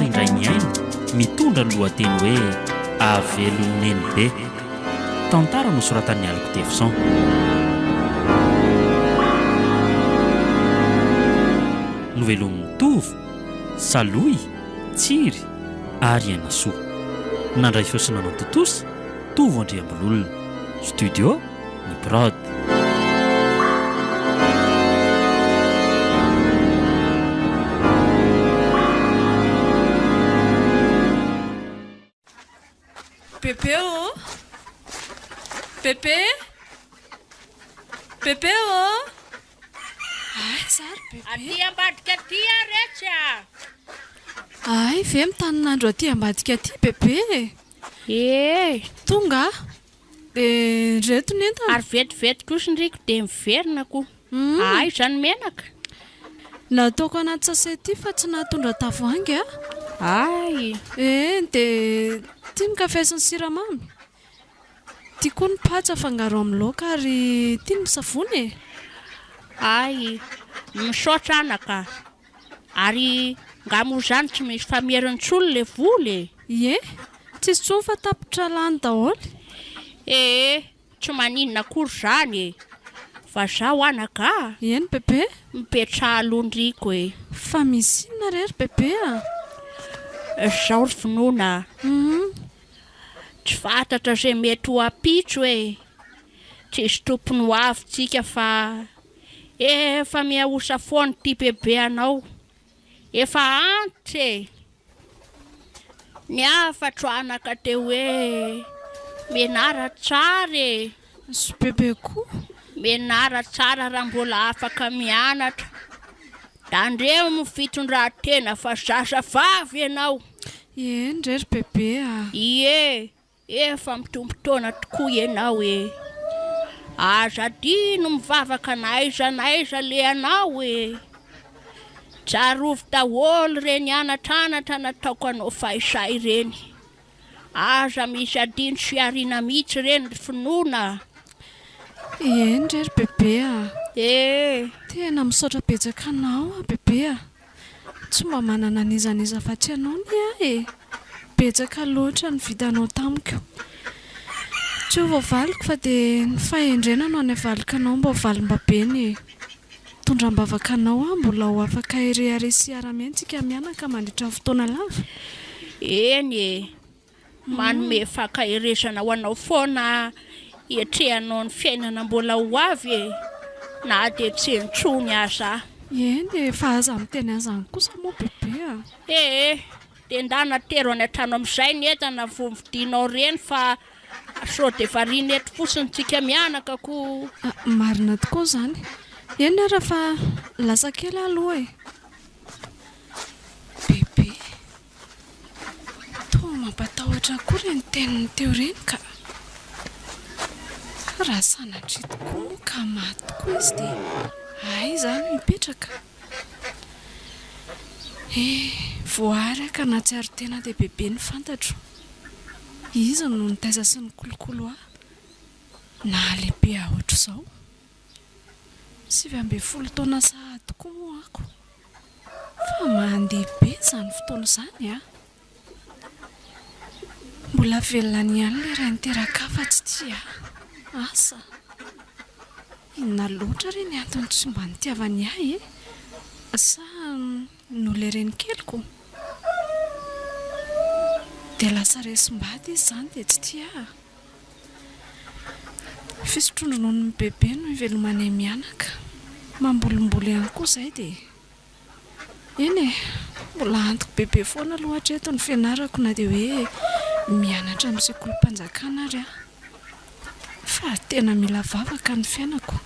indray ny aina mitondra ny lohateny hoe aveloneny be. Tantara no soratan'ny Aloko Tefson. Novelon'ny Tovo, Saloy, Tsiry ary Ainasoa. Nandray feosina Totosa, Tovo Andriambololona. Studio ny Prod. Pepe oh, Pepe, Pepe oh. Ay sary Pepe. Aty ambadika aty rehetra. Ay ve mitanonandro aty ambadika aty Pepe. Tonga reto ny entana. Ary vetivety kosa ndriko dia miverina koa. Ay izany menaka. Nataoko anaty sasety fa tsy natondra tavoahangy Ay. Dia tia kafe sy ny siramamy. Tia koa ny patsa fangaro amin'ny laoka ary tia ny savony. Ay, misaotra anaka. Ary ngamo izany tsy misy famieran-tsolo le voly. Tsisy tsony fa tapitra lany daholo. Tsy maninona akory izany. Fa zaho anaka. Eny Pepe? Mipetraha alondriko Fa misy inona rery Pepe Zaho ry finoana. Tsy fantatra izay mety ho apitso tsisy tompony ho avintsika fa efa miaosa foana ty bebe anao. Efa antitra ny afatro anaka teo hoe menara tsara Sy Pepe koa. menara tsara raha mbola afaka mianatra. Dandreo mifitondran-tena fa zazavavy ianao. Eny rery Pepe efa mitombontona tokoa ianao aza dino mivavaka naiza le anao Tsarovy daholo reny anatranatra nataoko anao fahisay ireny. Aza misy adino sy ariana mihitsy reny finoana. Eny rery Pepe tena misaotra betsaka anao Pepe Tsy mba manana nizaniza fatsy anao ny betsaka loatra ny vitanao tamiko. Tsy ho voavaliko fa dia ny fahendrena no any avaliko anao mba valim-babeny Tondram-bavaka anao mbola ho afaka ireharesi ara-miantsika mianaka mandritra fotoana lava. Eny manome fakahirezana ho anao foana hiatrehanao ny fiainana mbola ho avy na dia tsy intsony aza. Eny fa aza miteny azany kosa moa Pepe dia ndana tero any an-trano amin'izay ny entana vovidianao reny fa sao dia variana eto fosiny tsika mianaka ko. Marina tokoa izany. Eny ara fa lasa kely aloha Pepe. Toa mampatahotra akory ny teniny teo reny ka. Raha sanatry tokoa moa ka maty tokoa izy dia ay izany mipetraka. Voaraka na tsy ary tena dia bebe ny fantatro. Izy no nitaiza sy ny kolokolo na lehibe ohatr'izao. 20 taona sahady tokoa moa ako. Fa mandehibe izany fotoana izany Mbola velona ny ihany ilay iray niterakafa-tsy tia asa. Inona loatra re ny antony tsy mba nitiavany ahy sa nole reny keliko. Dia lasa resim-bady izy izany dia tsy tia. Fisotrondronao ny bebe no ivelomanay mianaka. Mambolimboly ihany koa izay dia eny mbola antoko bebe foana loatra eto ny fianarako na dia hoe mianatra amin'ny sekolim-panjakana ary fa tena mila vavaka ny fiainako.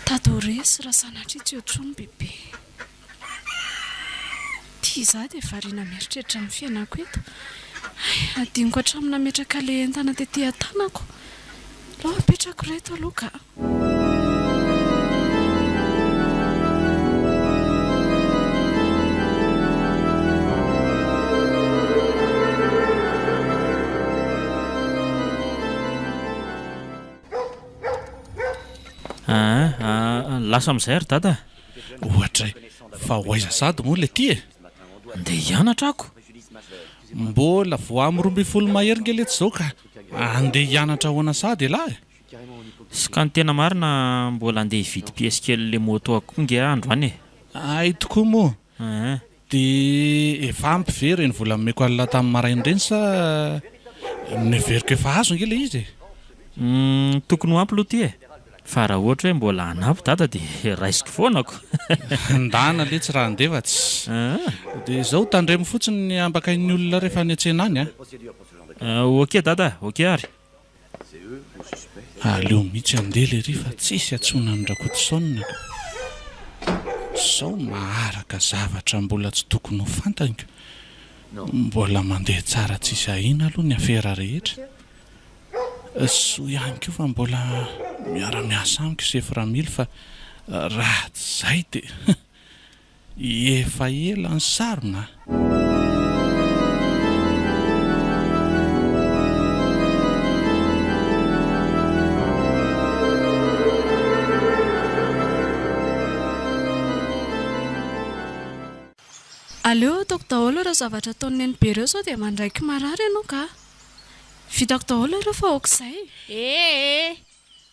Tadoresy raha sanatria tsy ohatrony bebe. Tia izaho dia variana mieritreritra amin'ny fiainako eto. Adiniko hatramina metraka le entana tetỳ an-tanako. Lao apetrako reto aloha ka. Lasa amin'izay ary dada. Ohatra fa ho aiza sady moa le ty Andeha hianatra ako. Mbola vo amin'ny 12 mahery ngeletsy zao ka andeha hianatra hoana sady lahy. Sy ka ny tena marina mbola andeha hividy pièce kely le moto ako nge andro any e. Ay tokoa moa. Ah, Dia efa ampy ve reny vola nomeko alina tamin'ny maraina ireny sa neveriko efa azo nge le izy tokony ho ampy loha ty e. Fa raha ohatra hoe mbola anampy dada dia raisiko foana ako. ndana le tsy raha andevatsy. Dia izao tandremo fotsiny ny ambakain'ny olona rehefa any an-tsena any Ok dada, ok ary. aleo mihitsy andeha le ry fa tsisy atsona ny rakotosaonina ka. Sao maharaka zavatra mbola tsy tokony ho fantaniko. Mbola mandeha tsara tsisy ahina aloha ny afera rehetra. So ihany koa fa mbola miara-miasa amiko sefra mily fa raha tsy zay dia efa ela ny sarona. Aleo ataoko daholo raha zavatra ataon'ny nenibe ireo sao dia mandraiky marary ianao ka. Vitako daholo ireo fa aok'izay.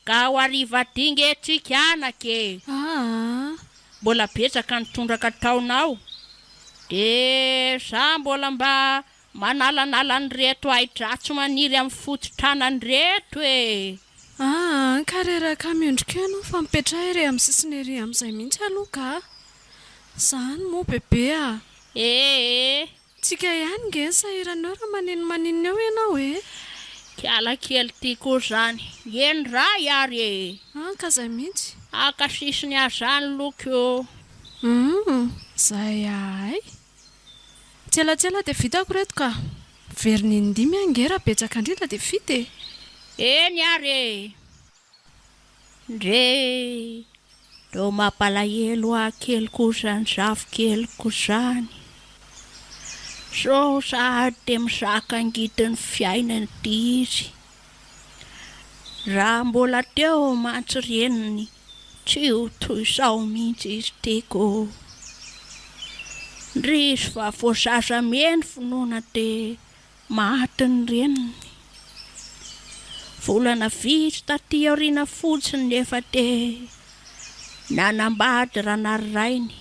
Ka ho ariva dinga etsika anake. Mbola betsaka nitondraka taonao. Dia za mbola mba manalanala ny reto ahidratsy maniry amin'ny fototrana ny reto e. Ka reraka miondrika ianao fa mipetraha ery amin'ny sisiny ery amin'izay mihitsy aloha ka. Zany moa bebe a. Tsika ihany nge ny sahiranao raha maninona eo ianao e. Kiala kely tiako zany. Eny ray ary e. Ka zay mihitsy. Akasisiny azany loko. Zay ay. Tselatsela dia vitako reto ka. Veriny indimy ange raha betsaka indrindra dia vita e. Eny ary e. Ndre do mampalahelo akeliko zany zafokeliko zany. So sahady dia mizaka angidin'ny fiainany ity izy. Raha mbola teo mantsy reniny tsy ho toy sao mihitsy izy tiako. Ndrisy fa voazaza meny finoana dia maty ny reniny. Volana vitsy taty aoriana fotsiny nefa dia nanambady ranarirainy.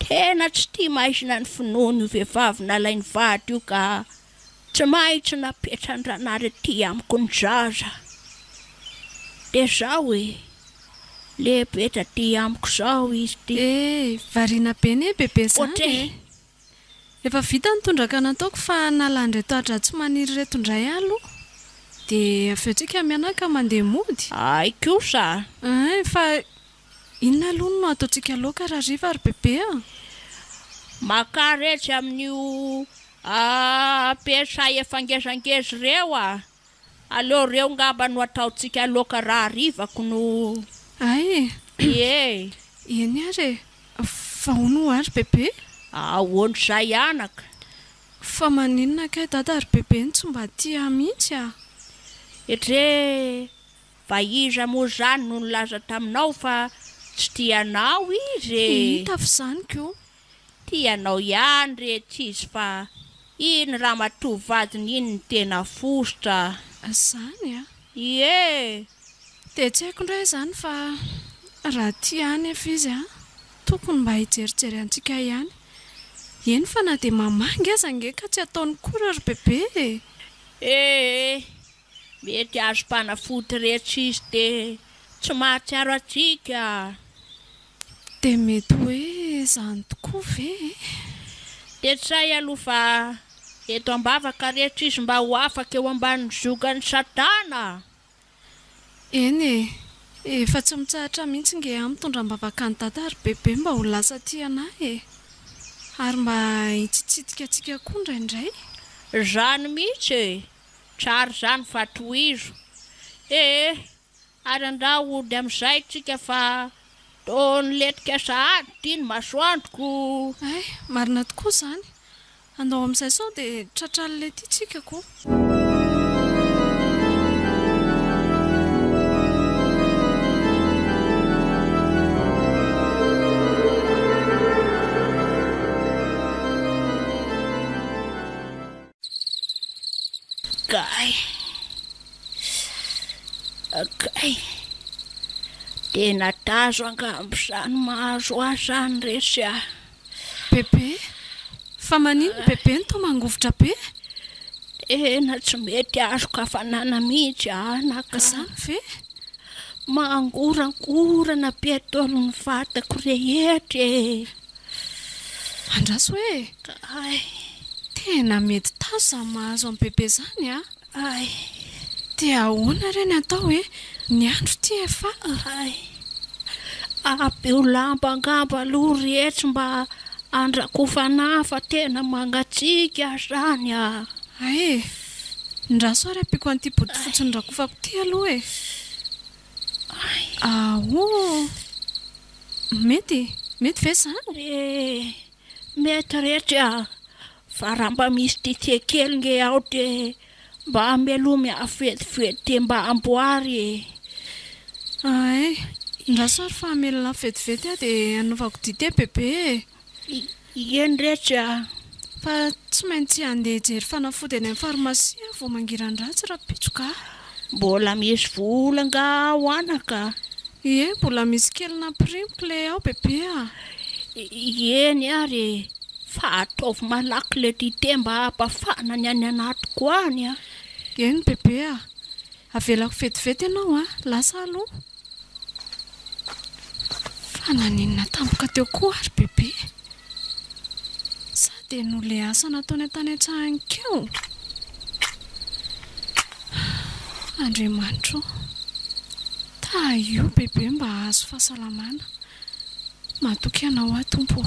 Tena tsy tia maizina ny finoana io vehivavy nalainy vady io ka tsy mahitsy napetra ny ranary ety amiko ny zaza. Dia zao e, lehibe taty amiko zao izy ty. Variana be ne bebe zany e. Efa vita ny tondraka nataoko fa nalany reto ahidratsy maniry reto indray aloha. Dia avy eo tsika mianaka mandeha mody. Ay kosa. Fa inona aloha no ataontsika laoka raha riva ary bebe a? Makaretsy amin'io pesa efa ngezangeza reo a. Aleo reo ngamba no ataontsika laoka raha rivako no. Ay. Eny ary e. Fa hono ary bebe? Ahoana izay anaka. Fa maninona kay dada ary bebe ny tsy mba tia mihitsy a. Etre fa iza moa zany no nilaza taminao fa tsy tianao izy. Hita fa zany koa. Tianao ihany rehetra izy fa iny raha matovy vadiny iny ny tena fosotra. Zany a? Dia tsy haiko indray zany fa raha tiany efa izy a, tokony mba hijerijery antsika ihany. Eny fa na dia mamangy aza nge ka tsy ataony kory ary bebe. Mety azo mpanafody rehetra izy dia tsy mahatsiaro atsika. Dia mety hoe zany tokoa ve? Dia tsy say aloha fa eto ambavaka rehetra izy mba ho afaka eo ambanin'ny zokany satana. Eny efa tsy mitsahatra mihitsy nge mitondra ambavaka ny dada ary bebe mba ho lasa tianahy e. Ary mba hitsitsidika atsika koa indraindray. Zany mihitsy e. Tsara zany fa tohizo. Ary andao ody amin'izay tsika fa tô niletika sahady tia ny masoandroko. Marina tokoa zany. Andao amin'izay sao dia tratralina ety tsika koa. Akay. Tena tazo angambizany mahazo azany rehetra. Bebe, fa manino bebe ny to mangovotra be? Tena tsy mety azoko hafanana mihitsy anaka. Zany ve? Mangorangorana be ataon'ny vatako rehetra. Andraso hoe? Tena mety tazo zany mahazo amin'ny bebe zany dia ahoana reny atao hoe ny andro ty efa? Abe ho lamba angamba aloha rehetra mba andrakofana fa tena mangatsika zany ndraso ary apiko an'ity body fotsiny rakofako ty aloha mety ve zany? Mety rehetra fa raha mba misy tite kely nge ao de mba ameloha miafetifety mba amboary. Ndraso ary fa amelona fetivety dia anaovako dite bebe. Eny rehetra fa tsy maintsy andeha jery fanafody any amin'ny farmasia vao mangiran-dratsy raha pitsoka. Mbola misy vola nga ao anaka? Mbola misy kelina primple ilay ao bebe Eny ary fa ataovy malaky le dite mba hampafana ny any anatiko any Eny bebe avelako fetivety ianao lasa aloha. Fa naninona tampoka teo koa ary bebe. Sa dia no le asa nataony an-tany an-tsahany keo. Andriamanitro, io bebe mba azo fahasalamana. Matoky anao Tompo.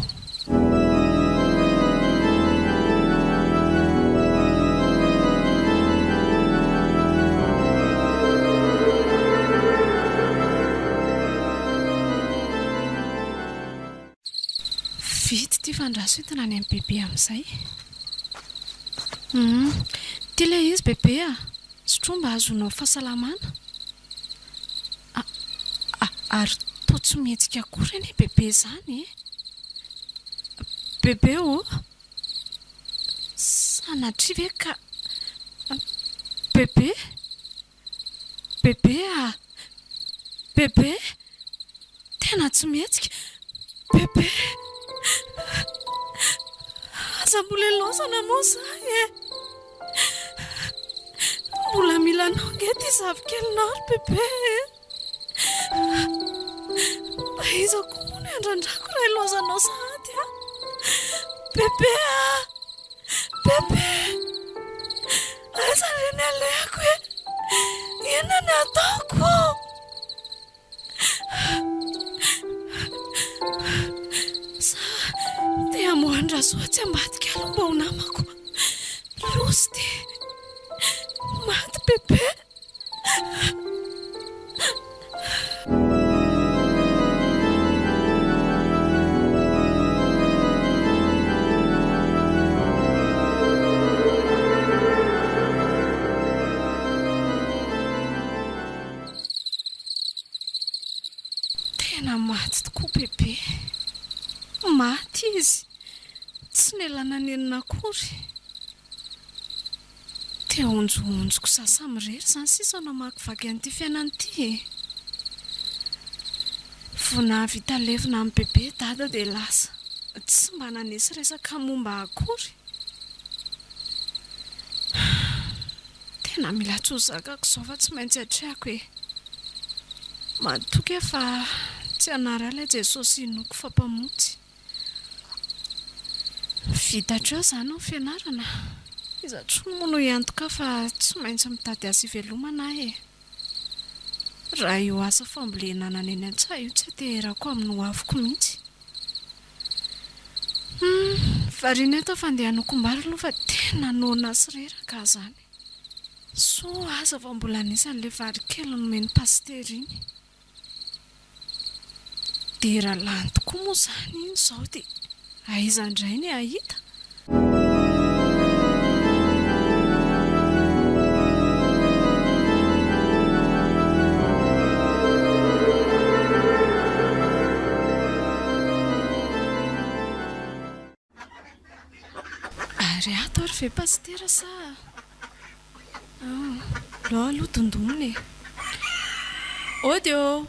Vity ty fandraso entina any amin'ny bebe amin'izay. Ty le izy bebe sotro mba azonao fahasalamana. Ary to tsy mihetsika akory eny bebe zany bebe sanatria ve ka bebe tena tsy mihetsika bebe. Aza mbola elosana moa zahay mbola mila anao nge ty zavikelinao ry bebe. Iza koa ny andrandrako raha ilozanao sahady bebe aza reny aleko inona ny ataoko? Sa dia moandra soa tsy ambadika aloha mba ho namako losy ty maty bebe. Tena maty tokoa bebe. Maty izy tsy nelana nenina akory. Te onjoonjoko sasamyrery zany sisa namakivaky an'ity fiainany ity. Vona vita levina amin'ny bebe dada dia lasa tsy mba nanesy resaka momba akory. Tena mila tsozakako zao fa tsy maintsy atrehako matoky fa tsy anara ilay Jesosy inoko fampamotsy. Vitatro zany ny fianarana. Iza tsono moa no iantoka fa tsy maintsy mitady asa ivelomana raha io asa fambolenana eny an-tsaha io tsy aterako amin'ny ho avoko mihitsy. Variana eto fandehanako-mbary aloha fa tena nona sy reraka zany. So aza fa mbola anisan'ilay vary kely nomeny pasitera iny. Dia raha lany tokoa moa zany iny izao dia aiza indray ny ahita? Ary ato ary ve pasitera sa lo aloha dondomony ody ô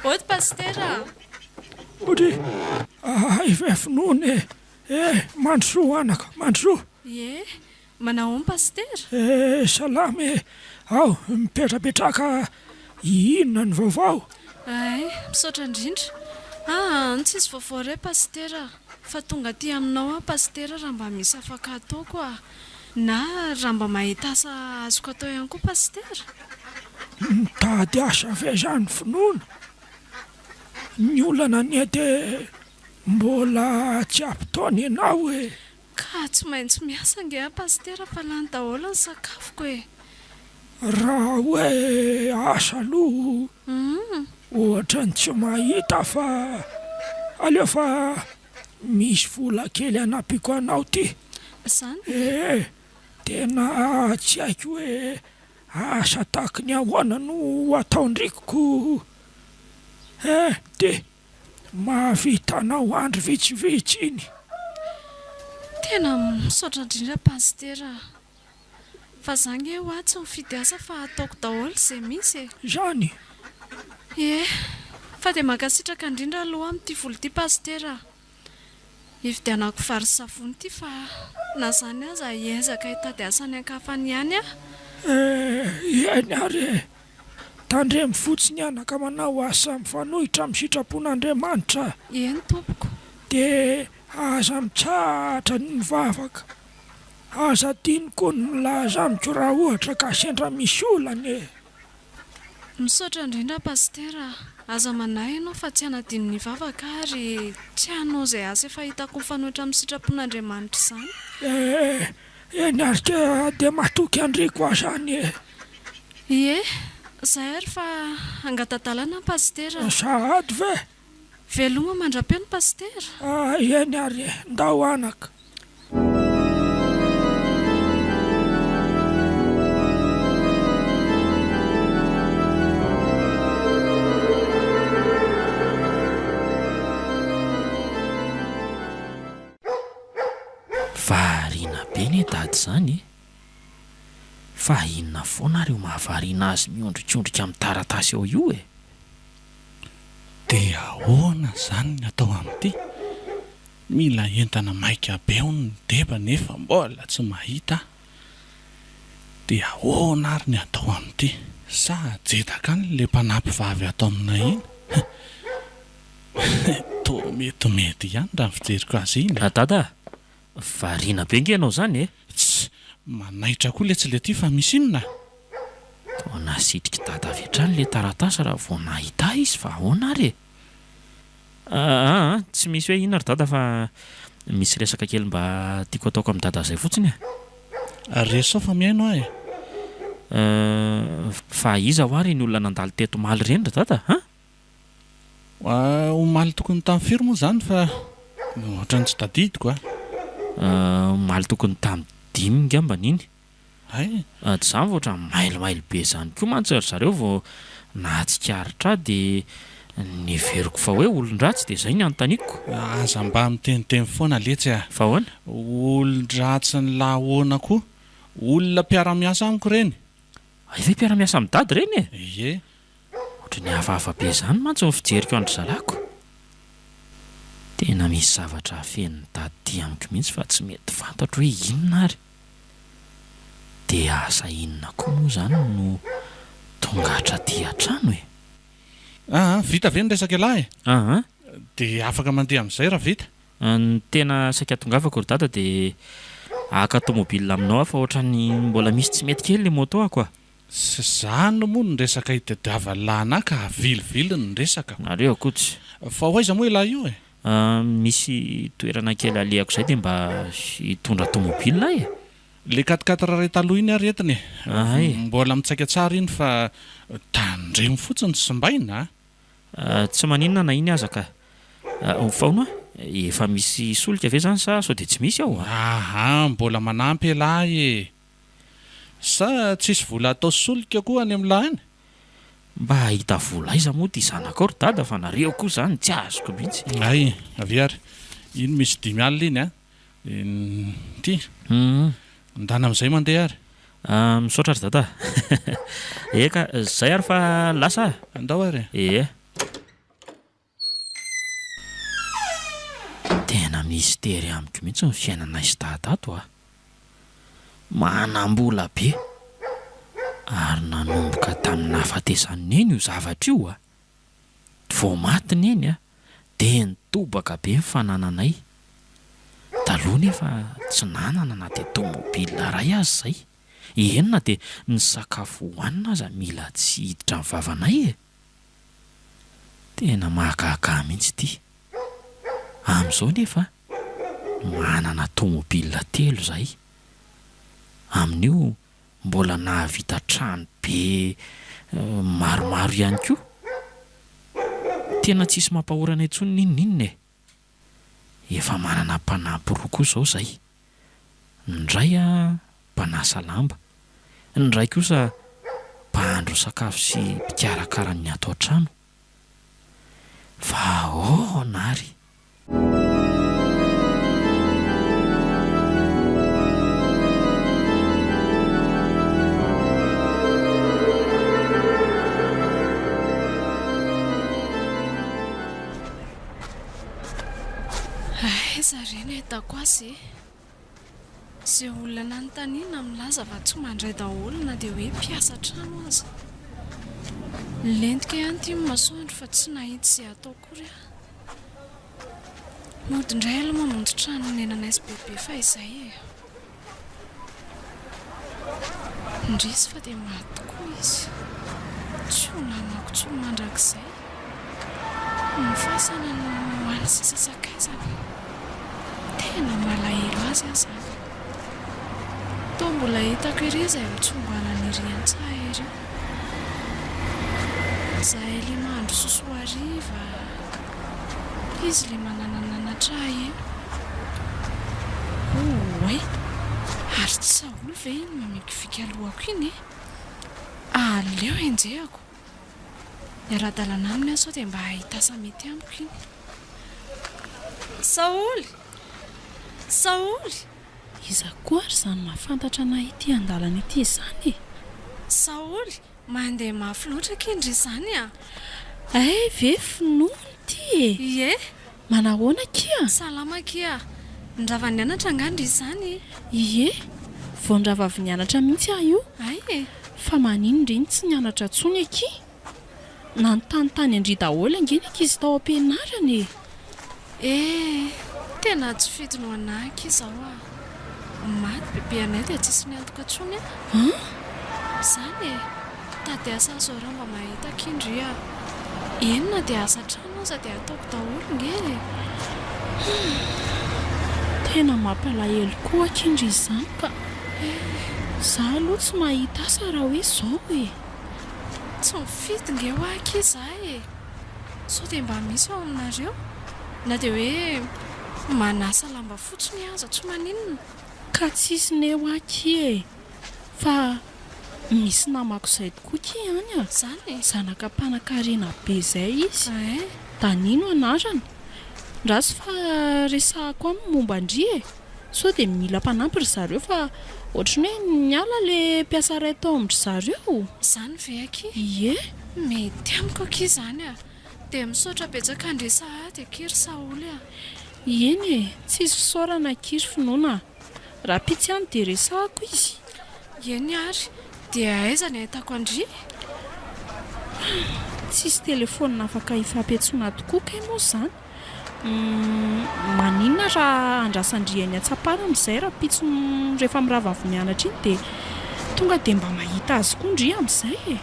ody pastera ody ifefinony mandrosoa anaka mandrosoa ye manao ny pastera salamy ao mipetrapetraka inona ny vaovao ay misaotra indrindra ny tsisy vaovao ray pastera fa tonga aty aminao pastera raha mba misy afaka ataoko na raha mba mahita asa azoko atao ihany koa pastera mitady asa ave zany finoana ny olana ny edy mbola tsy ampitaony ianao ka tsy maintsy miasa nge pastera fa lany daholo ny sakafoko raha hoe asa aloha ohatra ny tsy mahita fa alefa misy vola kely anapiko anao ty zany tena tsy haiko hoe asa tahaky ny ahoana no ataondrikoko de mahavitanao andro vitsivitsy iny tena misaotra indrindra pastera fa zany ho atsy mifidy asa fa ataoko daholo zay misy zany fa dia mankasitraka indrindra aloha amin'ity volo ity pastera ividianako vary savony ity fa na zany aza hiezaka hitady asany ankafany ihany eny ary tandremy fotsiny anaka manao asa mifanohitra amin'ny sitrapon'Andriamanitra eny tompoko de aza mitsahatra ny mivavaka aza tiany koa ny milaza amiko raha ohatra ka sendra misy olany misaotra indrindra pastera aza manahy ianao fa tsy hanadiny ny vavaka ary tsy hanao izay asa efa hitako mifanohitra amin'ny sitrapon'Andriamanitra izany eny arika de matoky andriko aho zany zay ary fa angatadalana pastera sahady ve veloma mandra-peo ny pastera eny ary ndao anaka variana be ny dady zany fa inona foana reo mahavariana azy miondrikondrika amin'ny taratasy eo io dia ahoana zany ny atao amin'ity mila entana maika be ny deba nefa mbola tsy mahita dia ahoana ary ny atao amin'ity sa jetaka any le mpanampy vavy atao aminay iny to metimety ihany raha ny fijeriko azy iny dada variana be nge ianao zany tsy manaitra koa le tsy le ty fa misy inona to nasitrika dada avy hatrany le taratasy raha vao nahita izy fa ahoana ary tsy misy hoe inona ry dada fa misy resaka kely mba tiako ataoko amin'ny dada zay fotsiny resao fa miaino fa iza ho ary ny olona nandalo teto maly reny ry dada omaly tokony tamin'ny firy moa zany fa ohatrany tsy tadidiko maly tokony tamin'ny 5 ngambany iny ay tsy zany vao ohatran'ny mailomailo be zany koa mantsy ry zareo vao nahatsikaritra de ny veriko fa hoe olon-dratsy de zay ny anontaniko aza mba miteniteny foana letsy fa ahoana olon-dratsy ny lahoana koa olona mpiara-miasa amiko reny efa mpiara-miasa amin'ny dady reny ye ohatra ny hafahafa be zany mantsy ny fijeriko andro zalako tena misy zavatra hafen'ny dady ty amiko mihitsy fa tsy mety fantatro hoe inona ary de asa inona koa moa zany no tonga hatraty an-trano vita ve ny resaka lahy de afaka mandeha amin'izay raha vita ny tena saika tongavako ry dada de aka tomobile aminao aho fa ohatrany mbola misy tsy mety kely le moto ako zany moa ny resaka hitadiava lana ka vilivily ny resaka nareo akotsy fa hoaiza moa ilahy io misy toerana kely alehako zay de mba hitondra tomobile le 4x4 raha taloha iny aretiny mbola mitsaika tsara iny fa tandremo fotsiny sy mbaina tsy maninona na iny aza ka faona efa misy solika ve zany sa sao de tsy misy aho mbola manampy lahy sa tsisy vola atao solika koa any amin'lahy any mba hahita vola iza moa ty zanakao ry dada fa nareo koa zany tsy azoko mihitsy ay avy ary iny misy 5 alina iny ty ndana amin'izay mandeha ary Misaotra ry dada. Eka, zay ary fa lasa. Andao ary. Tena mistery amiko mihitsy ny fiainana izy dadato a. Manam-bola be ary nanomboka tamin'ny hafatesan'ny eny io zavatra io a. Vao matiny eny a dia nitobaka be ny fanananay. Taloha nefa tsy nanana na dia tômôbila ray azy zay. Enina dia ny sakafo hohanina aza mila tsy hiditra ny vavanay e. Tena mahagaga mihitsy ity. Amin'izao nefa manana tômôbila 3 zay. Amin'io mbola nahavita trano be maromaro ihany koa. Tena tsisy mampahorana intsony ninninina e. Efa manana mpanampy 2 koa izao zay. Ny iray a mpanasa lamba, ny iray kosa mpahandro sakafo sy mpikarakara ny ato an-trano. Vahoana ary. Zarena hitako azy izay olona nanontaniana milaza fa tsy mandray daholo na dia hoe mpiasa trano aza. Lentika ihany ity masoandro fa tsy nahita izay atao kory aho. Mody indray aloha mamonjy trano nenanay sy bebe fa izay e. Ndrisy fa dia maty tokoa izy. Tsy ho namako tsy ho mandrakizay. Ny fasana no hoany sisa sakaizana. Tena malahelo azy aza. Toa mbola hitako ery izay mitsongana ny rian-tsaha ery. Zahay ilay mahandro sosoariva. Izy ilay mananananatraha eny. Oay, ary tsy saolo ve iny mamekifika alohako iny e. Aleo enjehako. Ny ara-dalana aminy aso dia mba hahitasa mety amiko iny. Saoly! Saoly! Iza koa ary izany mahafantatra anay ity an-dalana ity izany. Saoly, mandeha mafy loatra kendry izany a. Ay, ve finoana ity e. Ie, manahoana kia? salama kia. Ndrava nianatra angandry izany. Ie, vao ndrava avy nianatra mihitsy aho io. Ay e. Fa manino reny tsy nianatra intsony aky. Nanontany andry daholo angeny ankizy tao am-pianarana e. Tena tsy fidino anahaka izao a. Maty bebe anay dia tsisy niantoka intsony a. Izany e, tady asa zao raha mba mahita kindry a. Enina dia asa trano aza dia ataoko daholo nge. Tena mampalahelo koa kindry izany ka. Zaho aloha tsy mahita asa raha hoe izao e. Tsy mifidy nge ho aky izahay e. Sao dia mba misy ao aminareo. Na dia hoe manasa lamba fotsiny aza tsy maninona. Ka tsisy ne ho aky e. Fa misy namako izay tokoa ki ihany a. Zany e. Zanaka mpanan-karena be izay izy. Danino anarany. Rasy fa resahako amin'ny momba andry e. Sao dia mila mpanampy ry zareo fa ohatrany hoe niala le mpiasa ray tao amindry zareo. Zany ve aky? Ie. Mety amiko aky izany a. Dia misaotra betsaka andresa ady aky ry Saoly a. Eny e, tsisy fisaorana aky ry finoana. Raha pitsy ihany dia resahako izy. Eny ary, dia aiza ny ahitako andry? Tsisy telefônina afaka ifampiantsoana tokoa kay moa izany. Maninona raha andrasandriany atsapara amin'izay raha pitsy rehefa mirava avy mianatra iny dia tonga dia mba mahita azy koa ndry amin'izay e.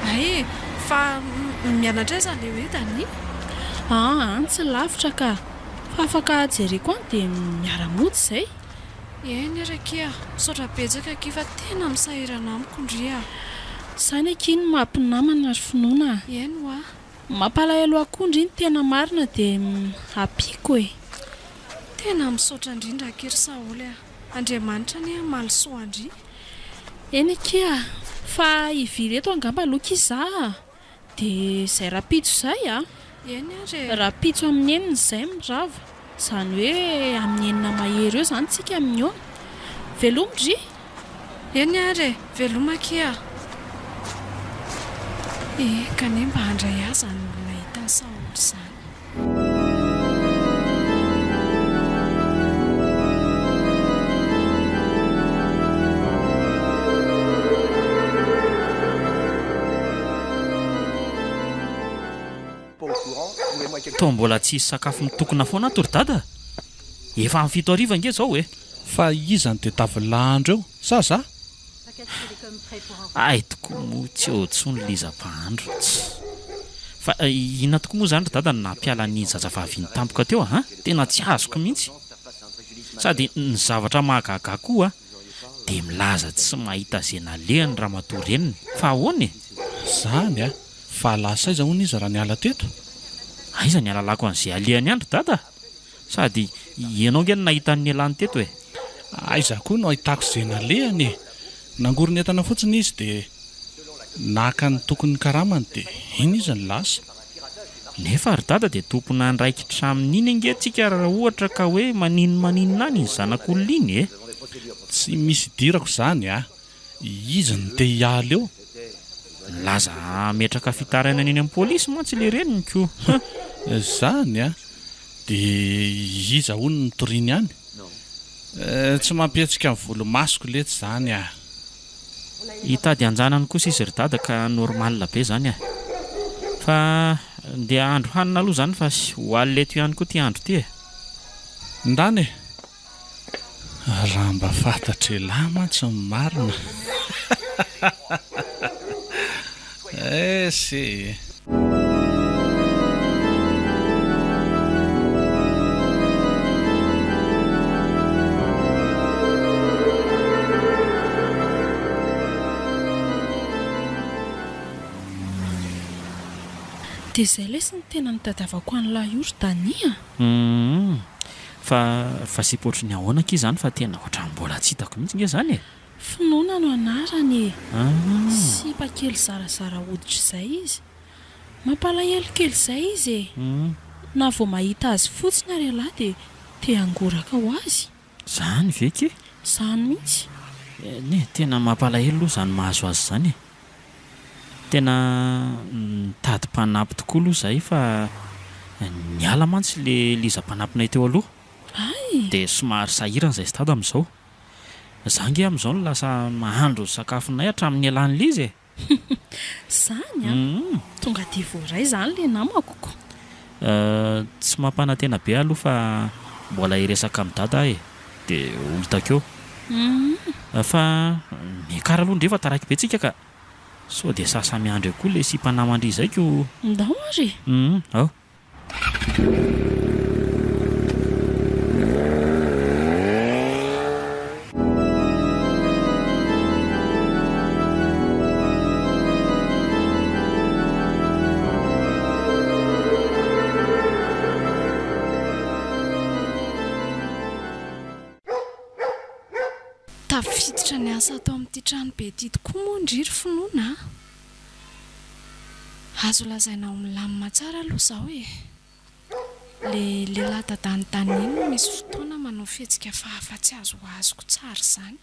Ay, fa mianatra aiza ilay hoe Dani? Tsy lavitra ka. Fa afaka jereko any dia miara-mody izay. Eny araky a, misaotra betsaka aky fa tena misahirana amiko ndry a. Saina aky ny mampinamana ry finoana. Eny ho a. Mampalahelo akondry iny tena marina dia apiako e. Tena misaotra indrindra aky ry Saoly a. Andriamanitra ny mahalosoa andry. Eny aky a, fa ivireto angamba aloka izaho. Dia izay rapitso izay a. Eny ary. Rapitso amin'ny enina izay mirava. Izany hoe amin'ny enina mahery eo izany tsika amin'ny eo. velomodry eny ary veloma-kia kane mba handray aza ny olona hita saoly izany. to mbola tsy hisy sakafo mitokona foana tory dada efa amin'ny 7 ariva nge zao e fa izany dia tavilahandro eo zaza ay tokoa moa tsy eo tsony liza-pahandro fa inona tokoa moa zany ry dada nampiala ny zazavavy ny tampoka teo tena tsy azoko mihitsy sady ny zavatra mahagaga koa dia milaza tsy mahita zay nalehany ramatoa reniny fa ahoana e zany fa lasaiza hono izy raha niala teto aiza ny alalako an'izay alehany andro dada sady ianao nge ny nahita ny alany teto e aiza koa no ahitako izay nalehany e nangorony entana fotsiny izy dia naka ny tokony karamany dia iny izy ny lasa nefa ry dada dia tompona ndraikitra amin'iny ange tsika raha ohatra ka hoe maninona any ny zanak'olona iny e tsy misy dirako izany izy ny te hiala eo laza metraka fitarana eny amin'ny pôlisy mantsy le reniny ko zany dia iza hono ny toriany any tsy mampietsika amin'ny volomasoko letsy zany hitady anjanany kosa izy ry dada ka normalina be zany fa dia andro hanina aloha zany fa ho aleto ihany koa ty andro ty ndany raha mba fantatra lahy mantsy ny marina sy dia izay lesy ny tena nitadiavako an'lahy io ry dania fa sy potry ny ahoanaka izany fa tena ohatran'ny mbola tsy hitako mihitsy nge zany finoana no anarany sipa kely zarazara hoditra izay izy mampalahelo kely izay izy na vao mahita azy fotsiny ary alahy dia te angoraka ho azy zany veky zany mihitsy ne tena mampalahelo aloha zany mahazo azy zany tena mitady mpanampy tokoa aloha zay fa niala mantsy le liza-panampinay teo aloha dia somary sahirana izay stady amin'izao zange amin'izao no lasa mahandro sakafonay hatramin'ny alan'la izy zany tonga dia voaray zany le namakoko tsy mampanantena be aloha fa mbola iresaka amin'ny dada dia oltakeo fa mikara aloha ndrefa taraiky be tsika ka so dia sasamiandro koa le simpanamandry zaiko ndao ary ao tafiditra ny asa atao amin'ity trano be ity tokoa moa ndriry finoana azo lazaina ho milamina tsara aloha izao le lehilahy dadanitany iny no misy fotoana manao fihetsika fahafa-tsy azo ho azoko tsara izany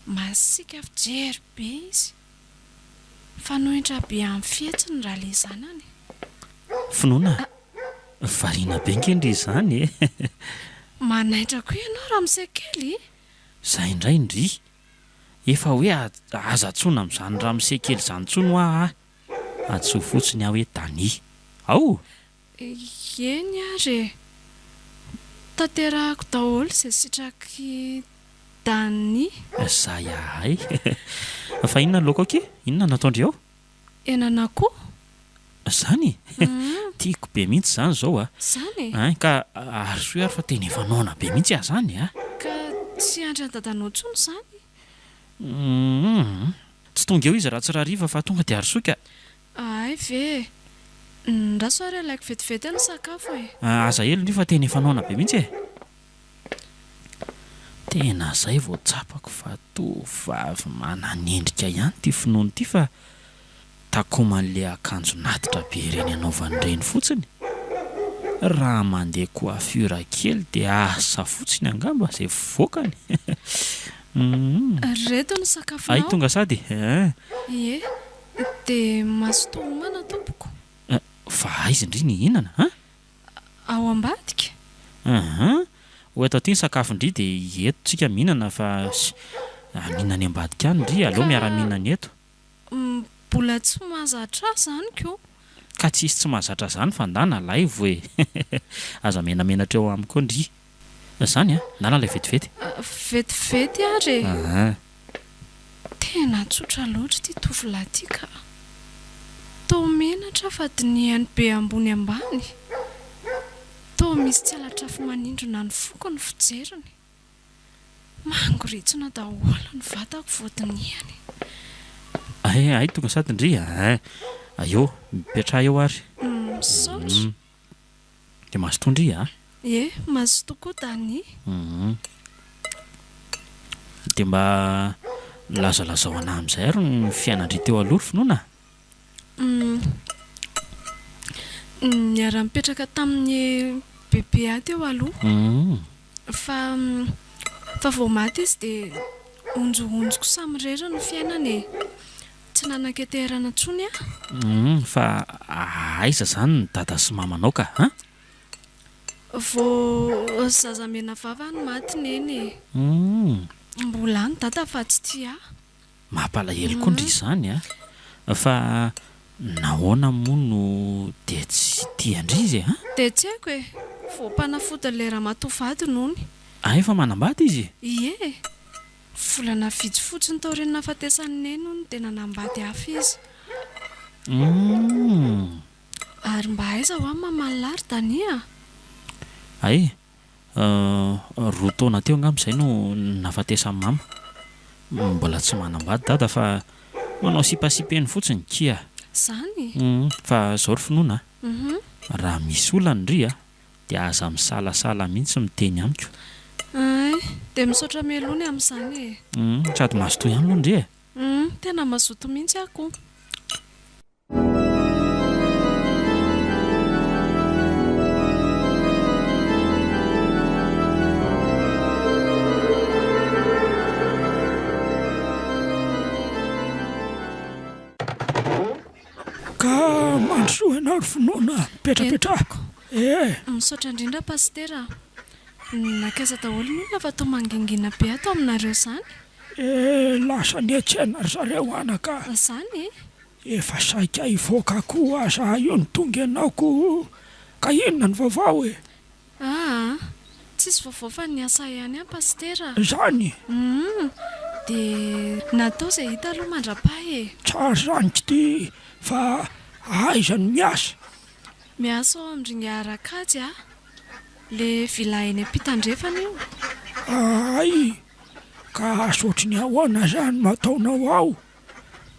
masika fijery be izy fa noentra be amin'ny fihetsiny raha le zanany finoana variana be nkendry izany manaitra koa ianao raha misekely zay indray indry efa hoe aza tsona amin'izany raha misekely izany tsony hoa atso fotsiny aho hoe Dany ao eny ary tanterahako daholo izay sitraky Dany zay ahay fa inona loko ake inona nataondry ao enanako zany tiako be mihitsy zany zao zany ka arysoa ary fa tena efa naona be mihitsy aho zany ka tsy andry ny dadanao tsony zany tsy tonga eo izy raha tsy rahariva fa tonga dia arysoa ka ay ve ndraso ary alaiko vetivety ny sakafo aza elo nefa tena efa naona be mihitsy tena zay vao tsapako fa tovavy mananendrika ihany ty finoany ity fa takoman'le akanjo natitra be ireny anaovan'ireny fotsiny raha mandeha coiffure kely dia asa fotsiny angamba izay voakany. Reto ny sakafo Ay tonga sady ie dia masotomana tompoko fa aizy indri ny hinana ao ambadika ho eto aty ny sakafo-ndry dia eto tsika mihinana fa mihinany ambadika any ndry aloha miara-mihinany eto mbola tsy mahazatra zany ko ka tsisy tsy mahazatra zany fa ndana laivo e aza menamenatra eo amiko ndry zany ndana ilay vetivety vetivety ary tena tsotra loatra ty tovolahy ty ka tao menatra fa diniany be ambony ambany tao misy tsy alatrafo manindrona ny foko ny fijeriny mangoritsina daholo ny vatako voadiniany ay tonga sady ndry eo mipetraha eo ary misaotra dia mazotoa-ndry ie mazo tokoa dany dia mba lazalazao ana amin'izay ary ny fiainandry teo aloha finoana niara-mipetraka tamin'ny bebe ahy teo aloha fa vao maty izy dia onjoonjoko samyrera ny fiainany tsy nanan-keterana ntsony fa aiza zany ny dada sy mamanao ka vao zazamena vava ny maty neny mbola ny dada fa tsy tia mampalahelo koa ndry zany fa nahoana mono dia tsy tiandry izy dia tsy haiko e vao mpanafody lera matovady nony efa manambady izy ie volana vitsy fotsiny tao renina fatesany neny ony dia nanambady hafa izy ary mba aiza ho any mamalary dania ay roa taona teo angamba izay no nafatesany mama mbola tsy manambady dada fa manao sipasipeny fotsiny kia zany fa zao ry finoana raha misy olana ndry dia aza misalasala mihitsy miteny amiko ay dia misaotra melony amin'izany sady mazotoa ihany aloha ndry tena mazoto mihitsy ako ka mandrosoa ianao ry finoana petrapetrahako misaotra indrindra pastera nakaiza daholo ny olona fa tao mangingina be atao aminareo zany lasa ny etsena ry zareo anaka zany efa saika hivoaka koa aza io ny tonga ianaoko ka inona ny vaovao tsisy vaovao fa ny asa ihany pastera zany dia natao izay hita aloha mandra-pahy tsara zany tsy ty fa aiza ny miasa ao amindringy arakajy le vilahiny ampitandrefana io ay ka asotry ny ahoana zany mataonao ao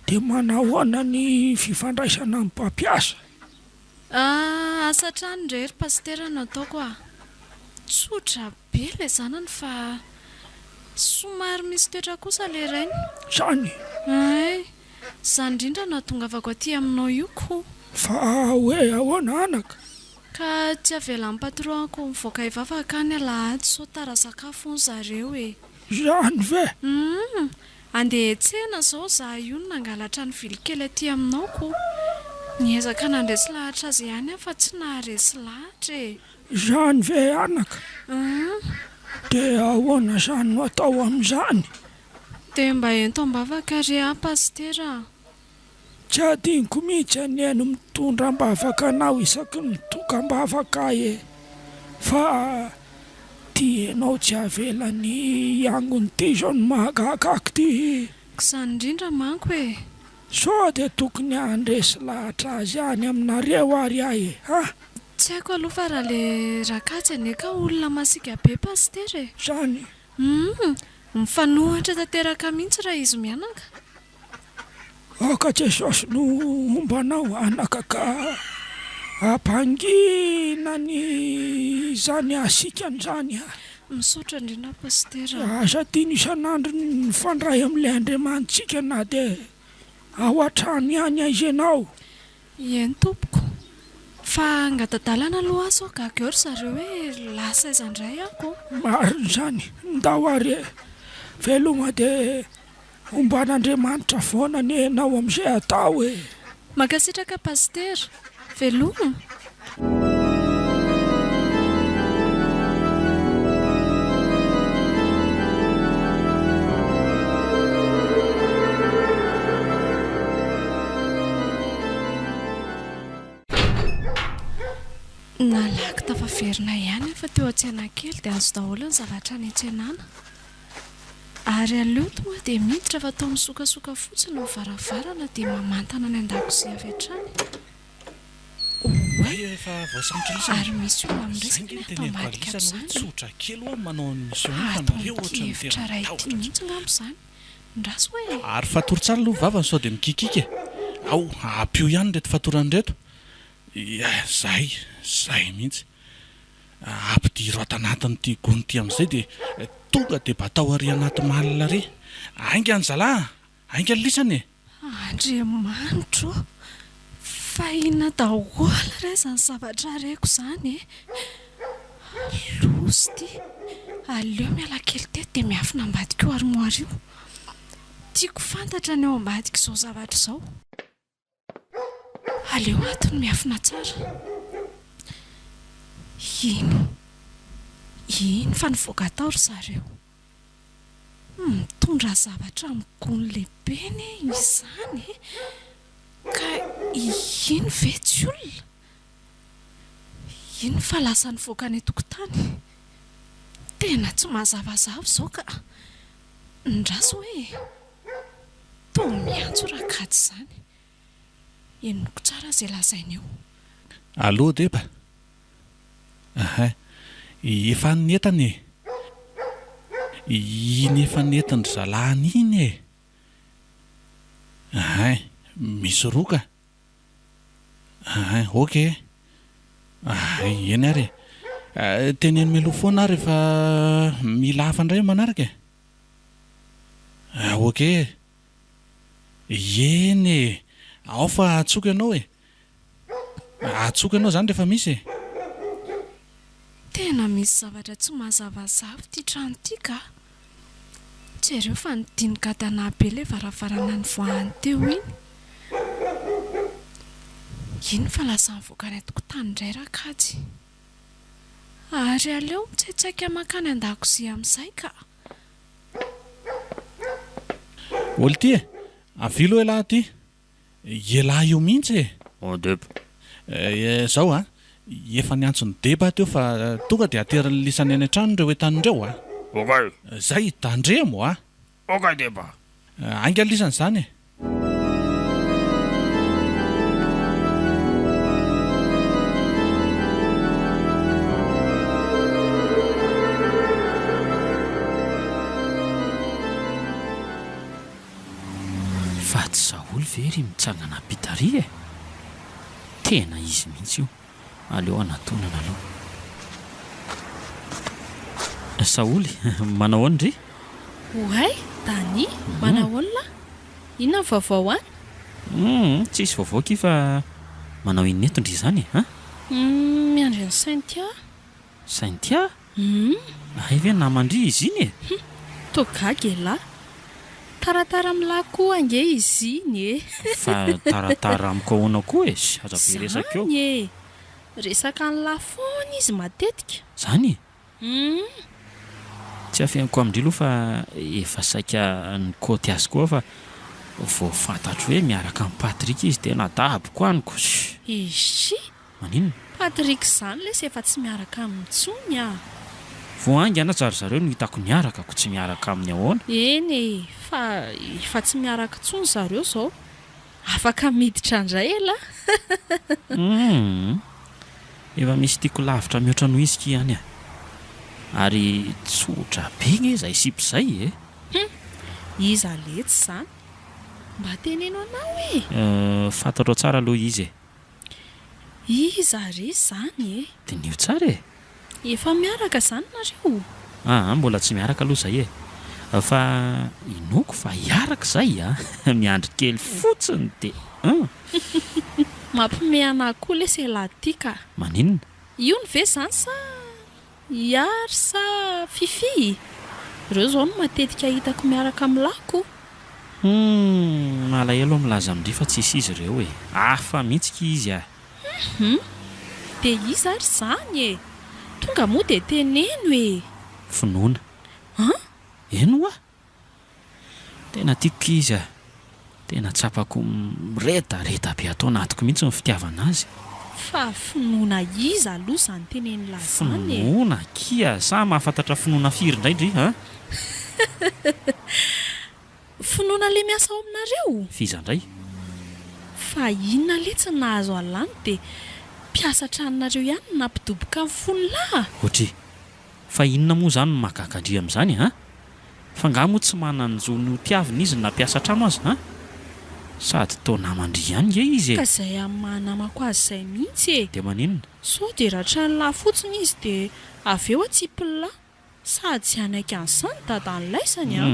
dia manahoana ny fifandraisana amin'ny mpampiasa asa trano ndrery pastera nataoko tsotra be le zanany fa somary misy toetra kosa le rainy zany ay zany indrindra nahatongavako aty aminao io ko fa hoe ahoana anaka ka tsy avelan'ny patronko mivoaka ivavaka any alahady so tara sakafo ny zareo zany ve andeha etsena zao za io ny nangalatra ny vilikely aty aminao ko niezaka nandresy lahatra azy ihany fa tsy naharesy lahatra zany ve anaka dia ahoana zany no atao amin'izany dia mba ento ambavaka ry pastera tsy adiniko mihitsy anieno mitondra mbavaka anao isaky ny tokam-bavaka fa tianao tsy avelany angony ty zao ny mahagakako ty izany indrindra manko sao dia tokony handresy lahatra azy any aminareo ary ahy tsy haiko aloha fa raha le rakatsy ane ka olona masika be pastera zany mifanohatra tanteraka mihitsy raha izy mianaka ka jesosy no ombanao anaka ka ampangina ny zany asikan'izany misaotra indrindra pastera aza tiany isan'andro ny fandray amin'ilay andriamanitsika na dia ao an-trano ihany aizy ianao eny tompoko fa angadadalana aloha azo gaga eo ry zareo hoe lasa izandray ako. Marina izany ndao ary veloma dia omban'Andriamanitra foana ny enao amin'izay atao e. Mankasitraka pastera veloma. Nalaky tafaverina ihany fa teo an-tsena kely dia azo daholo ny zavatra any an-tsenana. Ary aleo tonga dia miditra fa tao misokasoka fotsiny ny varavarana dia mamantana ny an-dakozia avy hatrany. Ary misy olona miresaka ny atao ambadika amin'izany. Ray ity mihitsy ngamo izany. Ndraso hoe ary fatory tsara aloha vavany sao dia mikikika. Ao ampio ihany reto fatorany reto. Zay mihitsy ampidiro atanatin'ity gonity amin'izay dia tonga dia batao ary anaty malina re. Ainga ny zalahy, ainga ny lisany. Andriamanitro, fa inona daholo re izany zavatra reko izany e. Lozy ty, aleo miala kely teto dia miafina ambadika io armoara io. Tiako fantatra ny eo ambadika izao zavatra izao. Aleo atony miafina tsara. Ino fa nivoaka tao ry zareo. Mitondra zavatra amin'ny gony lehibe ne izany e. Ka ino ve tsy olona? Ino fa lasa nivoaka ny tokotany? Tena tsy mazavazava izao ka ndraso hoe toa miantso rakady izany. Enoko tsara izay lazainy eo. Allo Deba. Efa netany e. Iny efa netany zalany iny e. Misy roka. Ok. Eny ary. Teneny meloa foana rehefa mila hafa indray manaraka. Ok. Eny. Ao fa atsoka ianao e. Atsoka ianao izany rehefa misy e. Tena misy zavatra tsy mazavazava ity trano ity ka. Jereo fa nidinika tanabe ilay varavarana ny voahany teo iny. Iny fa lasa nivoaka ny tokotany indray rakady. Ary aleo mitsaitsaika makany an-dakozia amin'izay ka. Olo ty e, avilo e lahy ty. Ialahy io mihitsy e. Deba. Zao efa niantsony Deba teo fa tonga dia aterany lisany any an-trano ireo etanin'ireo Okay. Zay tandremo Okay Deba. Ainga lisany izany e. Fa tsy Saoly very mitsangana pitaria e. Tena izy mihitsy io. Aleo anatonana aloha. Saoly, manao ahoana ry? Ohay, Dany, manao ahoana? Inona ny vaovao any? Tsisy vaovao ki fa manao iny netondry izany e. Miandry ny Saintia. Saintia? Ay ve namandry izy iny e? Togaga lahy. Taratara milahy koa ange izy iny e. Fa taratara amiko ahoana koa e. Aza be resaka eo. Zany e. Resaka ny lahy foana izy matetika. Zany? Tsy afenako amindry aloha fa efa saika ny kôty azy koa fa vao fantatro hoe miaraka amin'ny Patrick izy tena daboko aniko. Izy Maninona? Patrick izany lesy efa tsy miaraka amin'ny tsony Vao aingana tsara zareo no hitako miaraka ko tsy miaraka amin'ny ahoana. Eny e, fa efa tsy miaraka tsony zareo zao. Afaka miditra indray ela. Efa misy tiako lavitra mihoatra noho izy ki ihany Ary tsotra be nge izay sipy izay e. Iza letsy izany. Mba teneno anao e. Fantatro tsara aloha izy e. Iza re izany e. Tenio tsara e. Efa miaraka izany nareo. Mbola tsy miaraka aloha izay e. Fa inoko fa hiaraka izay miandry kely fotsiny dia Mampimehana koa le selatika. Maninona? Io ny ve zany sa iary sa fifi? Ireo zao no matetika hitako miaraka amilako. Malahelo milaza amindry fa tsisy izy ireo e. Hafa mihitsika izy a. Dia izy ary zany e. Tonga moa dia teneno e. Finoana. Eno a? Tena tiako izy a. Tena tsapako miredareda be atao anatiko mihitsy ny fitiavana azy. Fa finoana izy aloha zany teneny lazany e. Finoana kia, sa mahafantatra finoana firy indraindry ha? Finoana le miasa ao aminareo? Fizandray? Fa inona le tsy nahazo alany dia mpiasa tranonareo ihany no nampidoboka amin'ny fonolahy. Ohatry, fa inona moa zany no mahakakandry amin'izany ha? Fa nga moa tsy mananjo ny tiavina izy na mpiasa trano azy ha? Sady tao namandry ihany nge izy e. Ka izay amin'ny mahanamako azy izay mihitsy e. Dia maninona? Sao dia raha tranolahy fotsiny izy dia avy eo atsipolahy. Sady tsy hanaiky an'izany dadan'ny laisany a.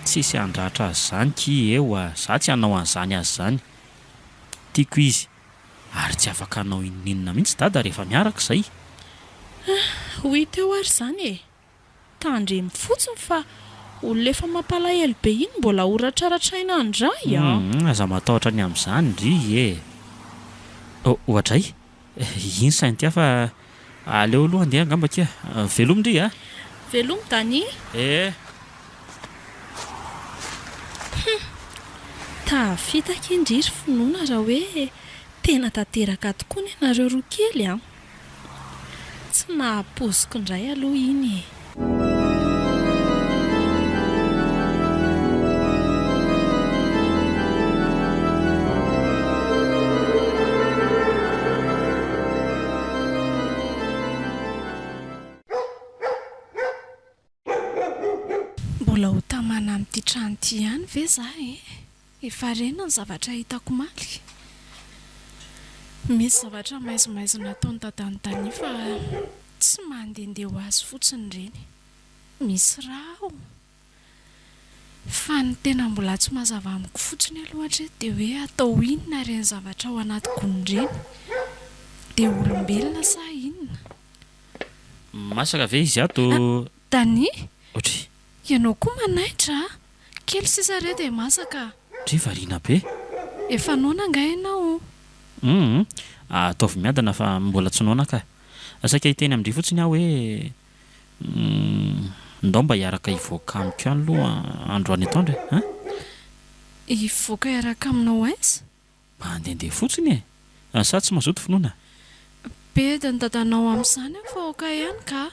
Tsisy andratra azy zany ki eo a. Za tsy hanao an'izany azy zany. Tiako izy. Ary tsy afaka hanao ininona mihitsy dada rehefa miaraka izay. Hoy teo ary zany e. Tandremy fotsiny fa olona efa mampalahelo be iny mbola horatraratraina andray a. Aza matahotra ny amin'izany ndry e. Ohatray? Iny sainy tia fa aleo aloha andeha angamba kia. Veloma ndry a? Veloma tany? Tafitaka indriry finoana raha hoe tena tanteraka tokoa ny anareo roa kely a. Tsy nahapoziko indray aloha iny e. Mbola ho tamana amin'ity trano ity ihany ve za e? Efa rena ny zavatra hitako maly. Misy zavatra maizimaizina ataony dadan'ny fa tsy mandehandeha ho azy fotsiny ireny. Misy raha ao. Fa ny tena mbola tsy mazava amiko fotsiny aloha hatreto dia hoe atao inona ireny zavatra ao anaty gony ireny. Dia olombelona sa inona? Masaka ve izy ato? Dany? Ohatry? Ianao koa manaitra? Kely sisa re dia masaka. Ohatry variana be? Efa noana nga ianao? Ataovy miadana fa mbola tsy noana ka. Saika hiteny amindry fotsiny aho hoe ndao mba hiaraka hivoaka amiko ihany aloha androany atoandro e. Hivoaka hiaraka aminao aiza? Mba handehandeha fotsiny e. Sa tsy mazoto finoana? Be dia ny dadanao amin'izany aho fa oka ihany ka.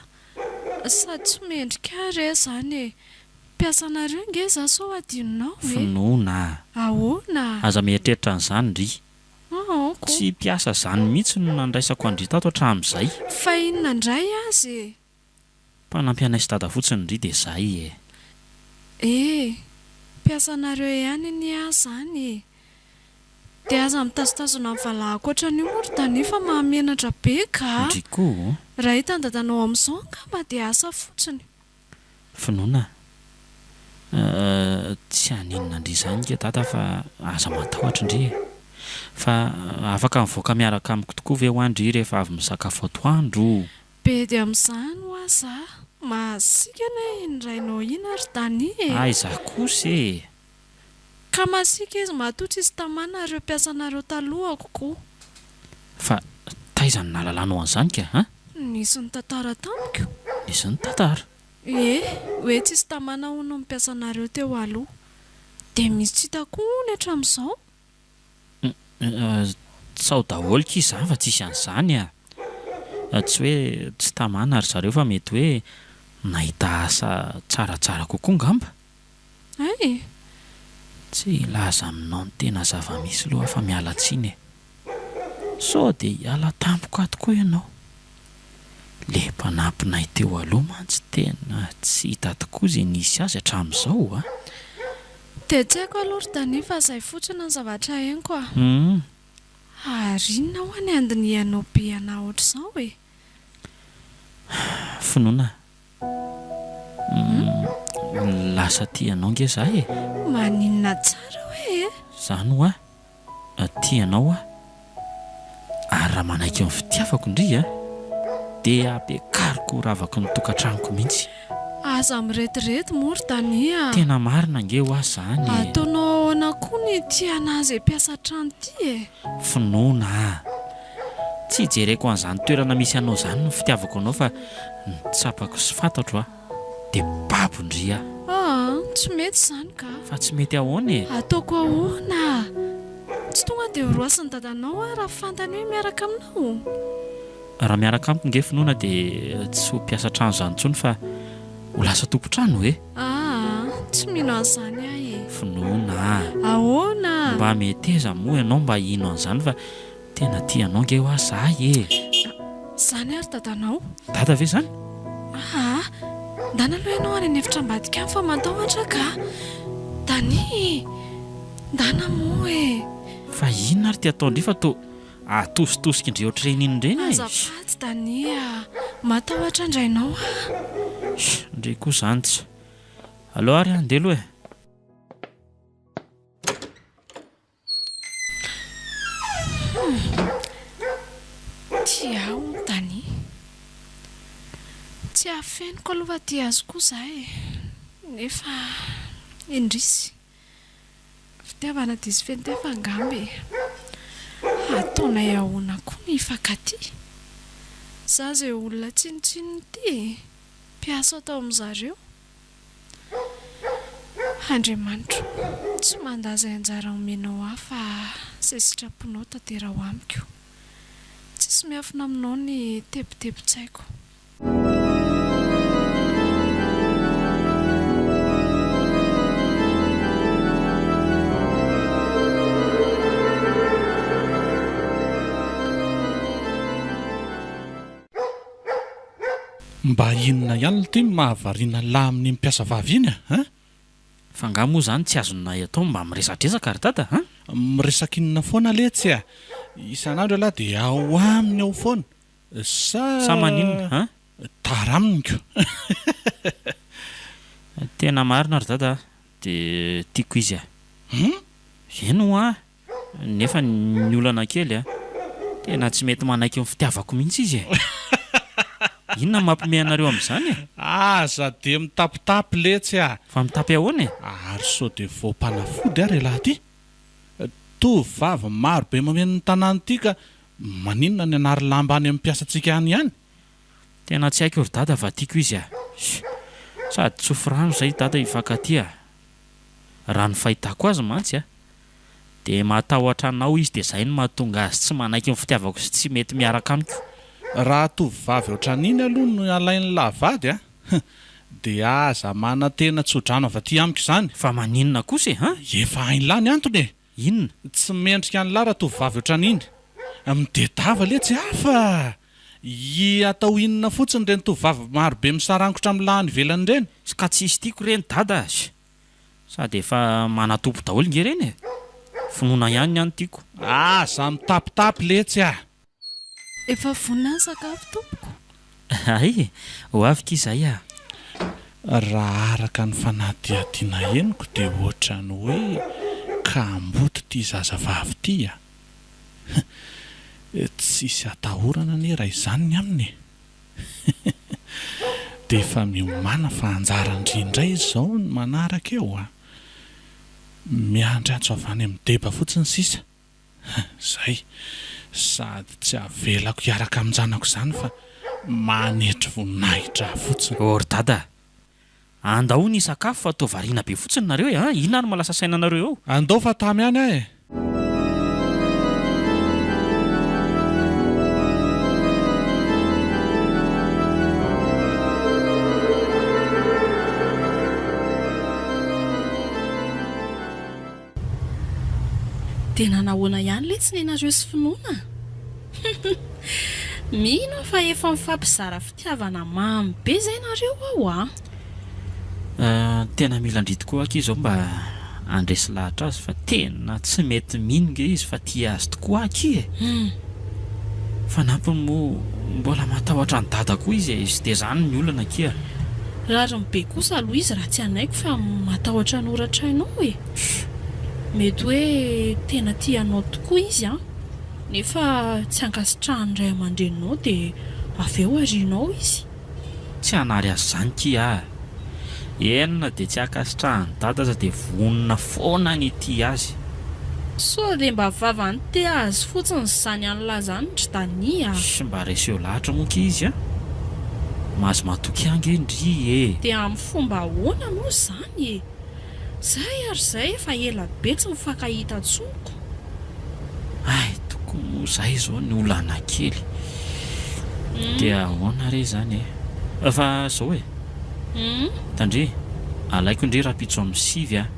Sady tsy mendrika re zany e. Mpiasanareo nge za sao adinonao e. Finoana. Ahoana? Aza mieritreritra an'izany ndry. Tsy mpiasa zany mihitsy no nandraisako andry tato hatramin'izay. Fa inona indray azy e? Mpanampy anay sy dada fotsiny ndry dia izay e. Mpiasanareo ihany ny ahy zany e. Dia aza mitazotazona amin'ny valahako ohatran'io moa ry tany fa mahamenatra be ka. Ndry koa. Raha hita ny dadanao amin'izao angamba dia asa fotsiny. Finoana. Tsy haninona ndry izany ke dada fa aza matahotra ndry e. Fa afaka mivoaka miaraka amiko tokoa ve ho andry rehefa avy misakafo atoandro? Be dia amin'izany ho aza. Masika na indrainao ina ry tany e. Aiza kosa e. Ka masika izy matotra izy tamana ireo mpiasanareo taloha kokoa. Fa taiza ny nahalalànao an'izany ka ha? Nisy ny tantara tamiko. Nisy ny tantara? Hoe tsy isy tamana hono mpiasanareo teo aloha. Dia misy tsy hitako ny hatramin'izao. Sao daholo ki izany fa tsisy an'izany a. Tsy hoe tsy tamana ary zareo fa mety hoe nahita asa tsaratsara kokoa ngamba. Tsy laza aminao ny tena zava-misy loha fa miala tsiny e. Sao dia hiala tampoka tokoa ianao. Le mpanampinay teo aloha mantsy tena tsy hita tokoa izay nisy azy hatramin'izao a. Dia tsy haiko aloha ry tany fa izay fotsiny ny zavatra henoko a. Ary inona ho any andinianao be ana ohatr'izao e? Finoana. Lasa tianao nge za e. Maninona tsara hoe e? Zany ho tia anao a. raha manaiky ny fitiavako indri dia abekariko ravako ny tokantranoko mihitsy. Aza miretirety mory Tania. Tena marina nge ho azy zany. Ataonao ahoana koa ny tiana azy mpiasa trano ty Finoana. Tsy jereko an'izany toerana misy anao zany no fitiavako anao fa tsapako sy fantatro dia babondria. Tsy mety zany ka. Fa tsy mety ahoana Ataoko ahoana? Tsy tonga dia roasiny dadanao raha fantany hoe miaraka aminao. Raha miaraka amiko nge Finoana dia tsy ho mpiasa trano zany intsony fa ho lasa tompo-trano Tsy mino an'izany ahy. Finoana. Ahoana? Mba meteza moa ianao mba ino an'izany fa tena tianao nge ho azy zahy Zany ary dadanao? Dada ve zany? Ndana aloha ianao any any efitra ambadika any fa matahotra ka. Tania, ndana moa Fa inona ary ty atao indray fa to atositosika indray ohatr'ireny iny indreny Azafady Tania, matahotra indrainao indray koa zany tsy. Allo ary andeha aloha Tia aho Tania. Tsy afeniko aloha tia azy koa zahay nefa indrisy fitiavana diso fentefa angambe. Ataonay ahoana koa ny hifankaty. Za izay olona tsinotsinony ty mpiasa atao amin'izareo. Andriamanitra tsy mandaza anjara omenao aho fa izay sitraponao tantera ho amiko. Tsisy miafina aminao ny tebotebo-tsaiko. Mba inona ihany ty mahavariana lahy amin'ny mpiasa vavy iny Fa nga moa zany tsy azonay atao mba miresadresaka ary dada Miresaka inona foana letsy isan'andro aloha dia ao aminy ao foana sa maninona taramiko. Tena marina ary dada dia tiako izy eno nefa ny olana kely tena tsy mety manaiky ny fitiavako mihitsy izy Inona mampime anareo amin'izany Aza dia mitapitapy letsy Fa mitapy ahoana Ary sao dia voampanafody ary lahy ty. Tovovavy maro be mameno ny tanàna ity ka maninona ny anary lamba any amin'ny mpiasantsika any ihany. Tena tsy haiko ry dada fa tiako izy Sady tsofirano izay dada hifankaty raha ny fahitako azy mantsy dia matahotra anao izy dia izay no mahatonga azy tsy manaiky ny fitiavako sy tsy mety miaraka amiko. Raha tovovavy ohatran'iny aloha no alain'ny lavady dia aza mana tena tsodrano avy aty amiko izany. Fa maninona kosa Efa hain'lahy ny antony Inona? Tsy mendrika ny lahy raha tovovavy ohatran'iny. Midedava letsy fa atao inona fotsiny ireny tovovavy maro be misarangotra amin'ny lahy ny velany ireny. Ka tsisy tiako ireny dada sady efa manatompo daholo nge ireny Finoana ihany ny any tiako. Aza mitapitapy letsy Efa vonina ny sakafo tompoko. Ay, ho avika izay Raha araka ny fanadihadiana henoko dia ohatra ny hoe kamboty ty zazavavy ty tsisy atahorana ny raha izany ny aminy dia efa miomana fa anjara indrindray izao ny manaraka eo miandry antso avy any amin'ny deba fotsiny sisa zay sady tsy avelako hiaraka amin'ny janako izany fa manetry voninahitra fotsiny. Ry dada andao ny sakafo fa atao variana be fotsiny nareo inona no malasa saina nareo eo andao fa tamy any Tena nahoana ihany letsy ny nareo sy Finoana mino fa efa mifampizara fitiavana mamy be izay nareo ao Tena mila andry tokoa aky izy mba andresy lahatra azy fa tena tsy mety mino nge izy fa tia azy tokoa aky fa nampiny moa mbola matahotra ny dada koa izy dia izany ny olana aky Rariny be kosa aloha izy raha tsy anaiko fa matahotra ny oratra ianao mety hoe tena tianao tokoa izy nefa tsy ankasitrahany ray aman-dreninao dia avy eo arianao izy. Tsy hanary azy zany kia. Enina dia tsy ankasitrahany dadaza dia vonona foana ny ity azy. So dia mba vavany te azy fotsiny zany an'laza ny Dania. Sy mba reseo lahatra moa ki izy a. Mahazo matoky angendry e. Dia amin'ny fomba ahoana moa zany e. Zay ary zay efa ela be tsy mifankahita tsonoko. Ay, tokony moa zay izao ny olana kely. Dia ahoana re zany e. Fa zao e. Tandre, alaiko indray rapitso amin'ny sivy a.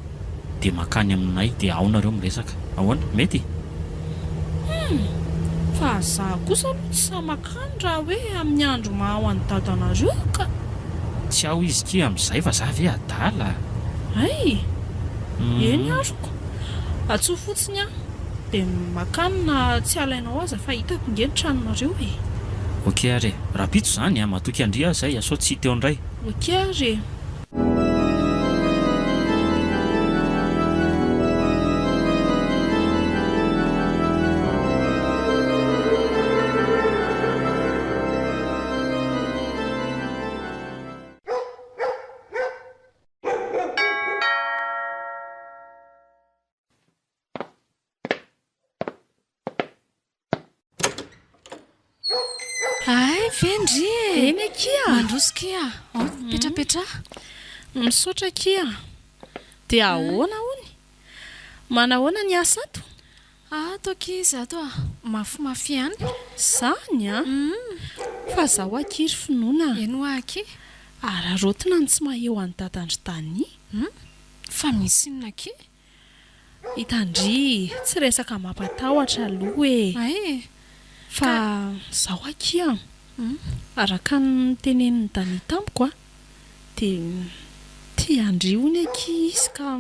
Dia makany aminay dia ao nareo miresaka. Ahoana, mety? Fa za kosa aloha tsy sa makany raha hoe amin'ny andro maha ho an'ny dadanareo ka. Tsy ao izy ki amin'izay fa za ve adala. Ay, eny aroko. Atsoa fotsiny a. Dia makany na tsy alainao aza fa hitako nge ny tranonareo e. Ok are, rapitso zany a, matoky andria zay asao tsy teo indray. Ok are. Ay, vendry e. Eny kia. Mandroso kia. Ao, petrapetra. Misaotra kia. Dia ahoana hony? Manahoana ny asa ato? Ato kizy ato a. Mafimafy ihany. Zany a? Fa zaho akiry finoana. Eno aky. Ararotina ny tsy maheo an'ny dadandry Dania. Fa misy inona ki? Hitandry, tsy resaka mampatahotra aloha e. Ay. Fa zaho akia. Araka ny tenenin'ny Dania tamiko a. Dia tia andry hony aky izy ka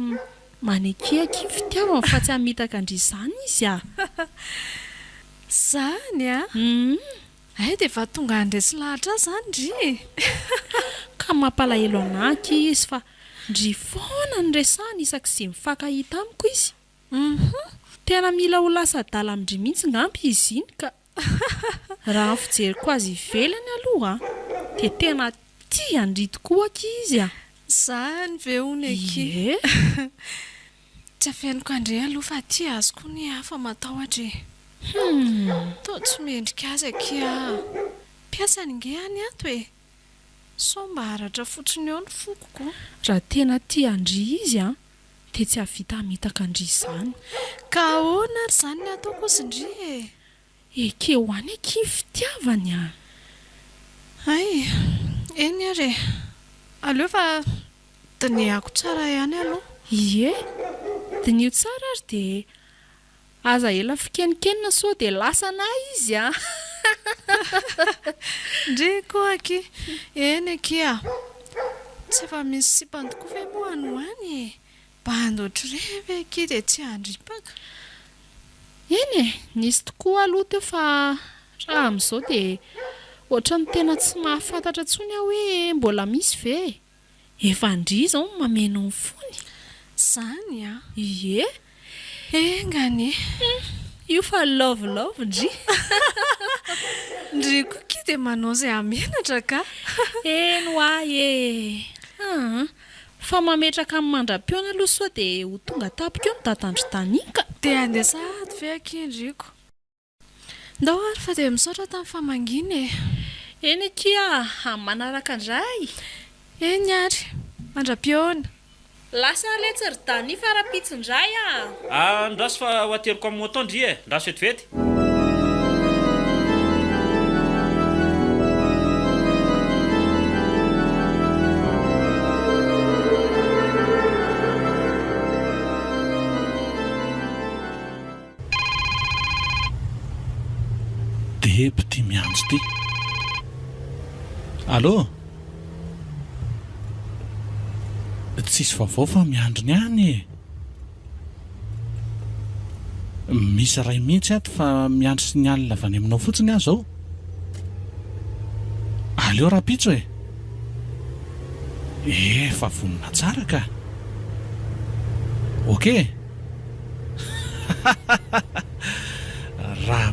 maneky aky fitiavana fa tsy hamitaka andry izany izy a. Zany a? Ay, dia efa tonga andresy lahatra zany ndry. Ka mampalahelo anaky izy fa ndry foana ny resahany isak'izay mifankahita amiko izy. Tena mila ho lasa adala amindry mihitsy ngamby izy iny ka. Raha ny fijeriko azy ivelany aloha dia tena tia andry tokoa aky izy a. Zany ve hony aky? Ie. Tsy afeniko andre aloha fa tia azy koa ny hafa matahotra e. Tô tsy mendrika azy aky a. Piasany nge any ato e. So mba haratra fotsiny eo ny fokoko. Raha tena tia andry izy a dia tsy havita hamitaka andry izany. Ka ahoana ary zany ny ataoko izy ndry e. Eke ho any aky fitiavany a. Ay, eny ary. Aleo fa dinihako tsara ihany aloha. Ie, dinio tsara ary dia aza ela fikenikenina sao dia lasa na izy a. Ndry koa aky. Eny aky a. Tsy efa misy sipany tokoa ve moa anoany e. Bandy ohatr'ireny aky dia tsy handripaka. Eny e, nisy tokoa aloha teo fa raha amin'izao dia ohatrany tena tsy mahafantatra tsony aho hoe mbola misy ve. Efa ndry izao mameno ny fony. Zany a? Ie. Engany. Io fa love ndry. Ndry koa ki dia manao izay hamenatra ka. Eno ahy e. Fa mametraka amin'ny mandram-piona aloha sao dia ho tonga tapika eo ny dadandry Dania ka. Dia andesa ady ve aky ndriko. Ndao ary fa dia misaotra tamin'ny famangina e. Eny akia, amin'ny manaraka indray. Eny ary, mandram-piona. Lasa letsa ry Dania fara-pitsy indray a. Ndraso fa ho ateriko amin'ny moto ndry e. Ndraso vetivety. Deby tia miandro ty. Allô? Tsisy vaovao fa miandro ny any e. Misy ray mihitsy ato fa miandro signal avy any aminao fotsiny aho zao. Aleo rapitso e. Fa vonona tsara ka. Ok. Raha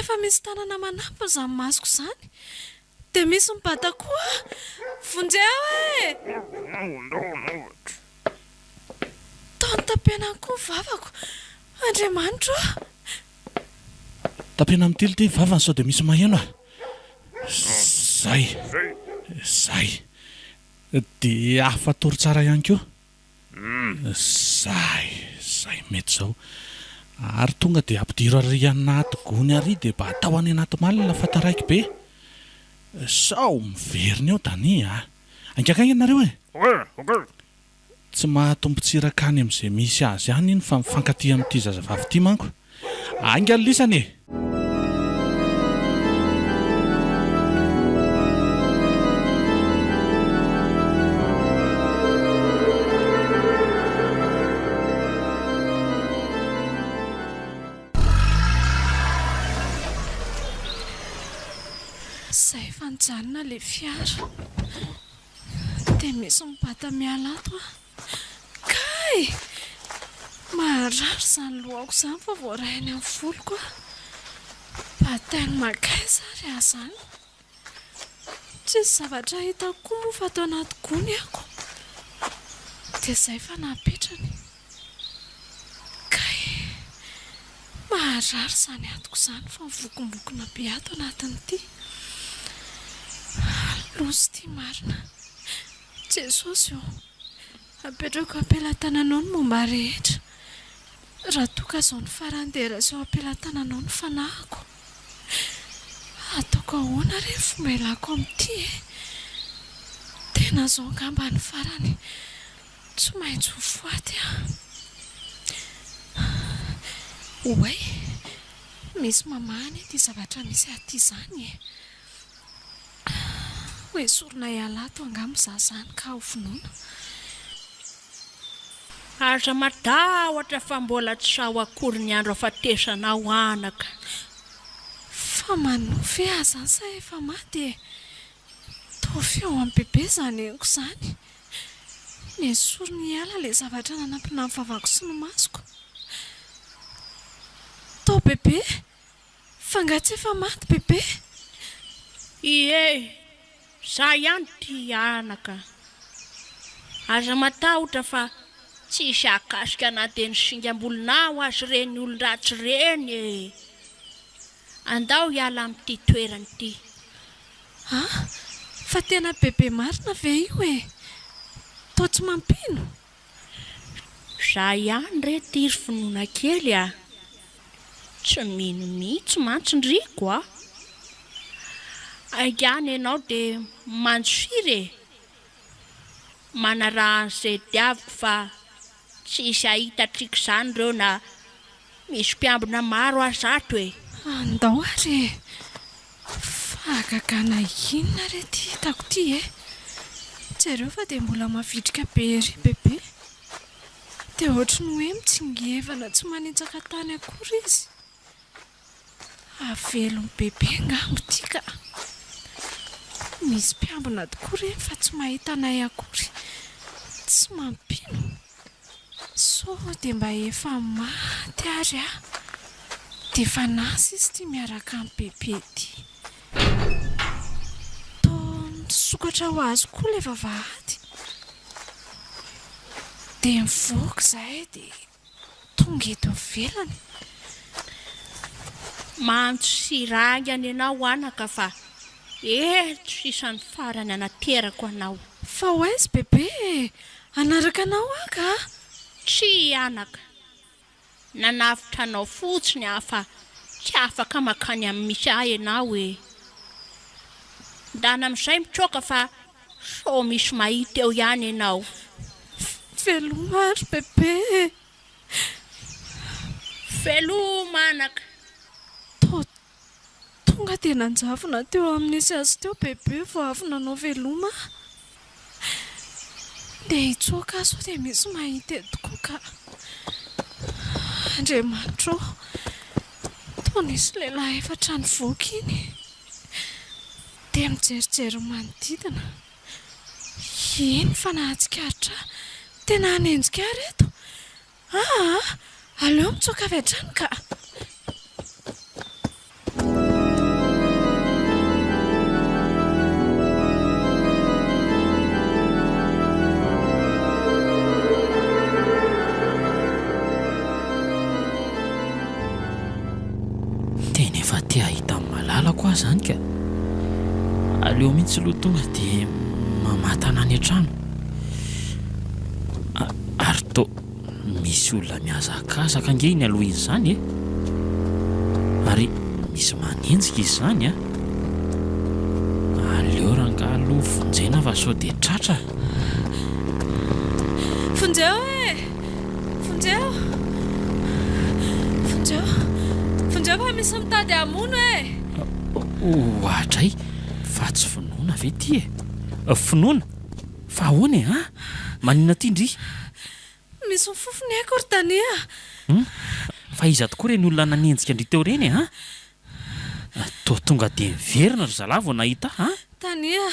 efa misy tanana manampy izany masoko izany dia misy mibata koa vonjeo e taony tapena koa vavako Andriamanitro tapena mitily ty vavany sao dia misy maheno zay dia afatory tsara ihany koa zay mety zao ary tonga dia ampidiro ary anaty gony ary dia mba atao any anaty malina fataraiky be sao miverina eo tani angakagny ianareo tsy mahatompotsiraka any amin'izay misy azy any iny fa mifankaty amin'ity zazavavy ity manko angalisany Zay fanjanona le fiara dia misy mibata miala ato kay maharary izany lohako izany fa voarahiny amin'ny voloko batainy makay zary aho izany tsy zavatra hitako koa moa fa atao anaty gony ako dia izay fa napetrany kay maharary izany atoko izany fa mivokombokona be ato anatin'ity lozy ty marina Jesosy io apetrako ampelantananao ny momba rehetra raha toka izao ny farandera izao ampelantananao ny fanahiko ataoko ahoana rehefa fomba ilako amin'ity tena izao ngamba ny farany tsy maintsy ho foaty oay misy mamahany ity zavatra misy aty izany hoe sorona ialato angamo zazany ka ho finoana aza matahotra fa mbola tsy saho akory ny andro afatesanao anaka fa manofy aza sa efa maty tovy eo amin'ny bebe izany eniko izany ny sorona iala ilay zavatra nanampina amin'ny vavako sy ny masoko tao bebe fangatsy efa maty bebe ie za ihany ty anaka aza matahotra fa tsisy akasika anatin'ny singam-bolonao azy reny olon-dratsy reny andao hiala amin'ity toerany ity fa tena bebe marina ve io tao tsy mampino za ihany re tiry finoana kely tsy mino mihitsy mantsindriko aigany ianao dia manjofiry manaraha an'izay diaviko fa tsisy ahita triko izany ireo na misy mpiambina maro azato andao ary fahagagana inona re ty hitako ty jereo fa dia mbola mavidrika be ery bebe dia ohatry ny hoe mitsingevana tsy manitsaka tany akory izy avelony bebe ngambo ty ka misy mpiambina tokoa reny fa tsy mahita anay akory tsy mampino so dia mba efa maty ary dia efa nasy izy ty miaraka amin'ny bebe ty toa nisokatra ho azy koa ilay vavahady dia mivoaka izahay dia tonga eto ivelany mantso sirangany ianao anaka fa isan'ny farany anaterako anao fa ho aizy bebe anaraka anao aka tsy anaka nanavitra anao fotsiny fa tsy afaka makany amin'ny misy ahy ianao ndana amin'izay mitroka fa so misy mahita eo ihany ianao velomary bebe veloma anaka tonga dia nanjavona teo amin'isy azy teo bebe vao avy nanao veloma dia hitsoaka azo dia misy mahita tokoa ka Andriamanitro toa nisy lehilahy efatra ny voaka iny dia mijerijery manodidina iny fa nahatsikaritra tena hanenjika reto aleo mitsoaka avy hatrany ka tia hita amin'ny malala koa zany ka aleo mihitsy aloha tonga dia mamatana any an-trano ary to misy olona mihazakazaka ange iny aloha izy zany ary misy manenjika izy zany aleo rangalo vonjena fa sao dia tratra Fonjeo fa misy mitady hamono ohatray fa tsy finoana ve ty finoana fa ahoana manina ty-ndry misy mifofony aiko ry tania fa iza tokoa reny olona nanenjika andry teo reny to tonga dia miverina ry zalahy vao nahita tania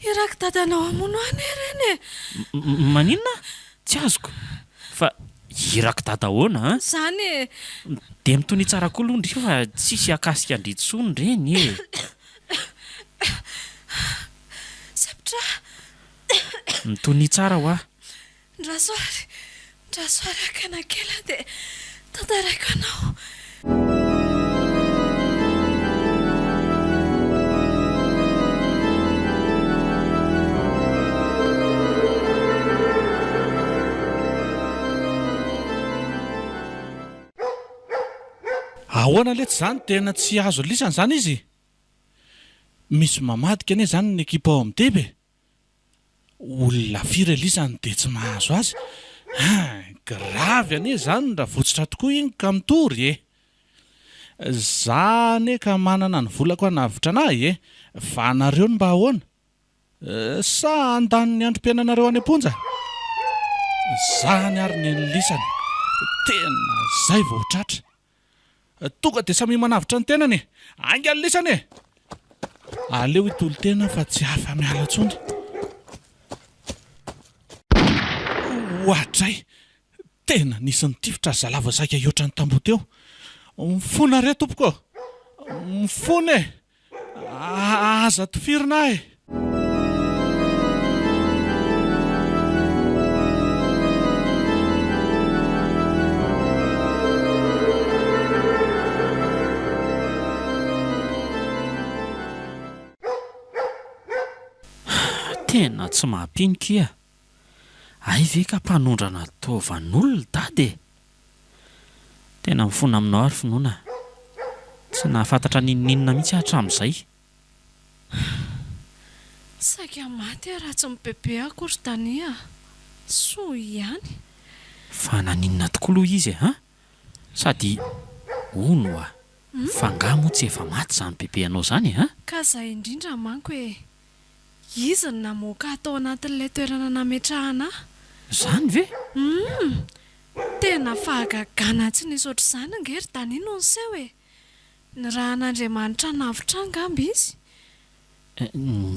iraky dadanao hamono any reny maninona tsy azoko fa iraky dada ahoana zany dia mitony tsara koa aloha ndry fa tsisy akasika andritsony reny sapitra mitony tsara ho ndrasoary akanakela dia tantaraiko anao ahoana letsy zany tena tsy azo lisana zany izy misy mamadika ane zany ny ekipa ao amin'ny debe olona firy lisany dia tsy mahazo azy gravy ane zany raha votsitra tokoa iny ka mitory zany ka manana ny volako anavitra anahy fa nareo ny mba ahoana sa andaniny androm-piainanareo any amponja zany ary ny lisany tena zay vao tratra tonga dia samy manavitra ny tenany angaly lisany aleo hitolo tena fa tsy hafa miala ntsony ohatray tena nisy nitifitra zalava saika ioatra ny tambo teo mifona re tompoko mifona aza tofirina tena tsy mahampinika ay ve ka mpanondrana taovan'olona dady tena mifona aminao ary finoana tsy nahafantatra ninninona mihitsy hatramin'izay saika maty raha tsy mibebe ako ry tania soa ihany fa naninona tokoa aloha izy sady ono fangamo tsy efa maty zany bebe anao zany ka zay indrindra manko izy ny namoaka atao anatin'ilay toerana nametrahana zany ve tena fahagagana tsy nisy oatra izany ngery tanino ny seho ny raha n'Andriamanitra navitra angamba izy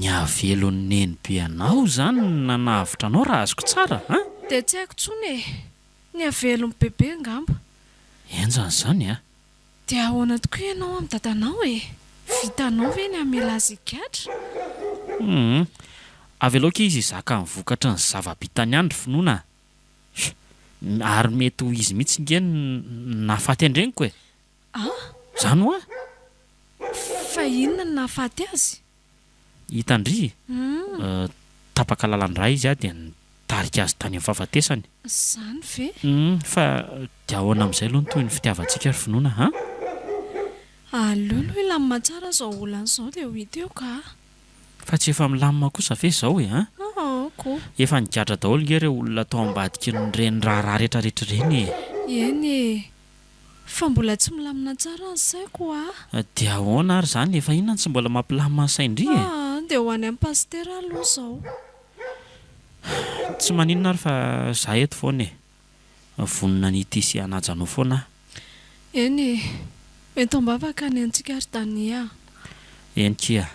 ny avelon'ny neny be anao zany nanavitra anao raha azoko tsara dia tsy haiko tsony ny avelon'ny bebe angamba enjany zany dia ahoana tokoa ianao amin'ny dadanao vitanao ve ny amela azy ikatra avy aloha ka izy zaka mivokatra ny zava-bitany andry finoana ary mety ho izy mihitsy nge nahafaty andreniko zany hoa fa inona ny nahafaty azy hitandry tapaka lalandray izy dia nitarika azy tany amin'ny fahafatesany zany ve fa dia ahoana amin'izay aloha ny toy ny fitiavantsika ry finoana aleo aloha ilamina tsara zao olan'izao dia ho hita eo ka fa tsy efa milamina kosa ve zao ko efa nigadra daholo nge reo olona tao ambadiky nyreny raharaha rehetrarehetra reny eny fa mbola tsy milamina tsara ny saiko dia ahoana ary zany efa inona tsy mbola mampilamina ny saindry dia ho any amin'ny pastera aloha zao tsy maninona ary fa za eto foana vonona nity sy anajanao foana eny entombavaka ny antsika ry tania enkia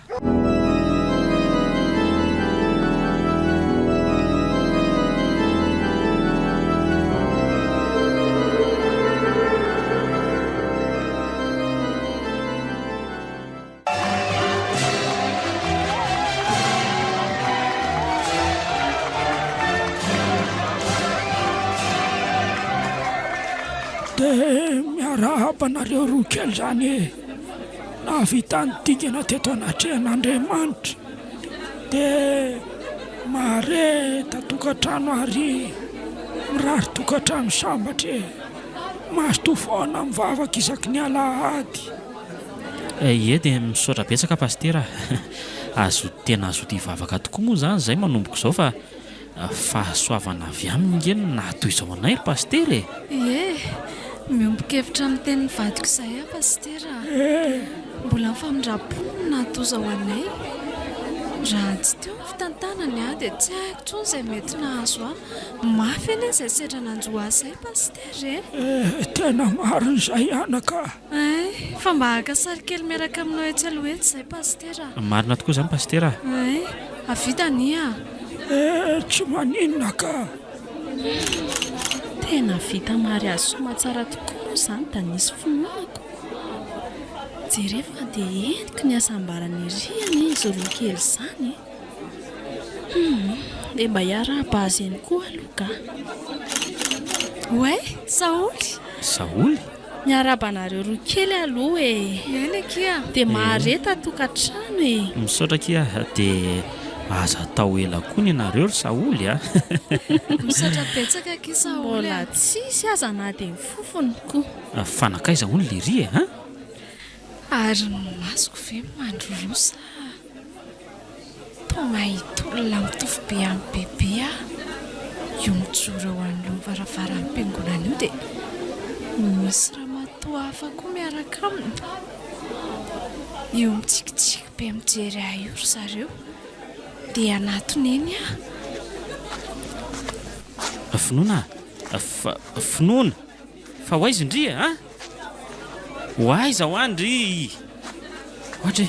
dia miarahaba nareo roa kely zany navita ny dingana teto anatrehan'Andriamanitra dia mare tatokantrano ary mirary tokantrano sambatra mahazo foana mivavaka isaky ny alahady. Ie dia misaotra betsaka pastera. Tena azo ivavaka tokoa moa zany izay manomboko izao fa fahasoavana avy aminy ngeny natoy izao anay pastera e. Ie, miombokevitra amin'ny tenin'ny vadiko izay pastera. Mbola mifamindram-pony natao izao anay. Raha tsy teo ny fitantanany dia tsy haiko intsony izay mety nahazo mafy eny izay sedra nanjoa izay pastera e. Tena marin'izay anaka. Fa mba haka sary kely miaraka aminao etsy aloha etsy izay pastera. Marina tokoa izany pastera. Avita nia. Tsy maninona ka. Tena vita mary azo somatsara tokoa izany da nisy finoanako. Jerefa dia entiko ny asambarany riany izy roa kely izany. Dia mba hiara-bazy eny koa aloha ka. Oe, Saoly. Saoly? Niarabanareo roa kely aloha e. Eny kia. Dia mahareta tokantrano e. Misaotra kia dia aza atao ela koa ny anareo ry Saoly a. Misaotra betsaka kia Saoly. Mbola tsisy aza na dia mifofony koa. Fanakaiza hono le ry e. Ary masoko ve mandrorosa. Toa mahita olona mitovy be amin'ny bebe io mijoro ao anoloan'ny varavaran'ny fiangonana io dia misy raha matoa hafa koa miaraka aminy. Io mitsikitsiky be mijery io ry zareo dia anatony eny Finoana finoana fa ho aiza indri a? Ho aiza ho andry? Ohatra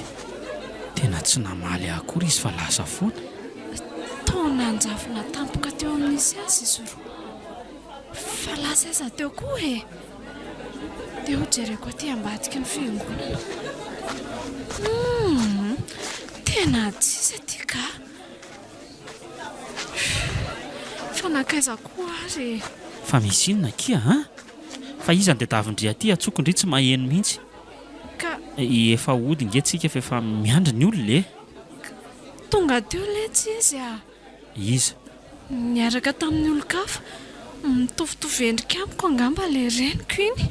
tena tsy namaly akory izy fa lasa foana. Taona anjafina tampoka teo amin'izy azy izy roa. Fa lasa aiza teo koa e. Dia ho jereko aty ambadiky ny fiangonana. Tena tsisy aty ka. Fanakaiza koa ary. Fa misy inona kia fa iza ny tedavindry aty atsokondry tsy maheno mihitsy. Ka efa hody nge tsika fa efa miandry ny olona e. Tonga teo letsy izy Iza? Niaraka tamin'ny olon-kafa. Mitovitovy endrika amiko angamba le reniko iny.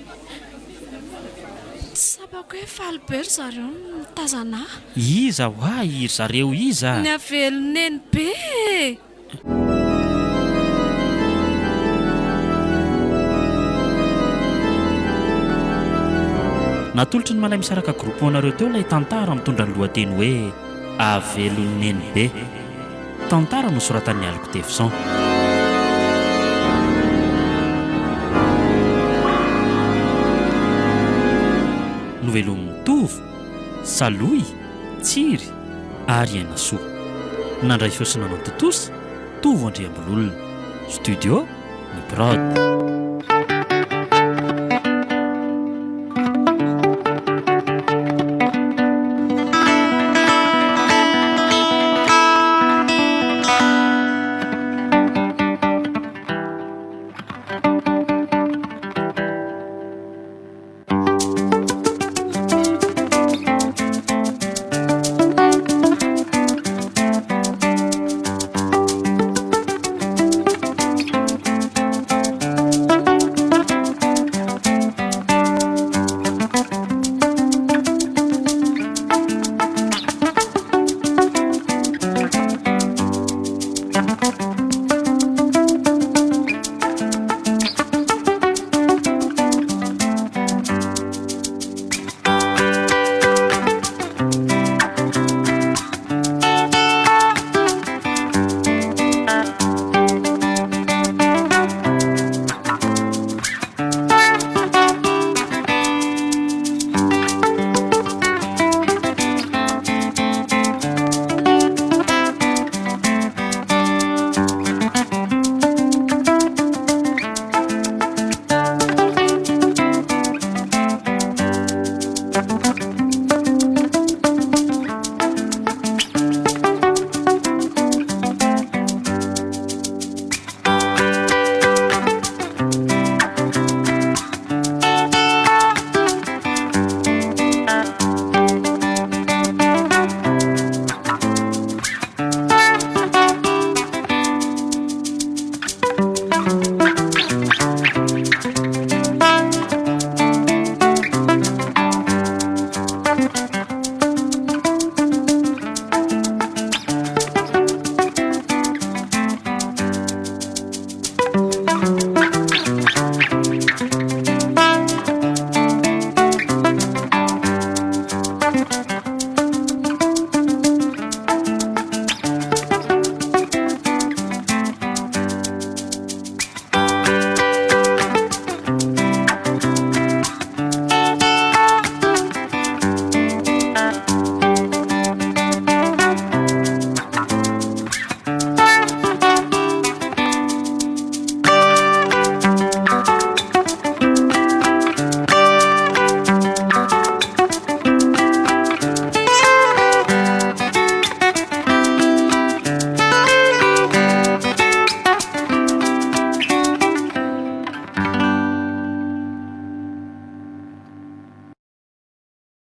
Tsy sabako hoe faly be ry zareo no mitazana. Iza hoa ry zareo iza? Ny aveloneny be. Natolotry ny malay misaraka groupe anareo teo ilay tantara mitondra ny lohateny hoe Aveloneny be. Tantara nosoratan'ny Aliko Tefson. Novelon'ny mitovy, Saloy, Tsiry ary Aina Soa. Nandray fiosinana ny totosa Tovo Andriambololona. Studio ny Prod.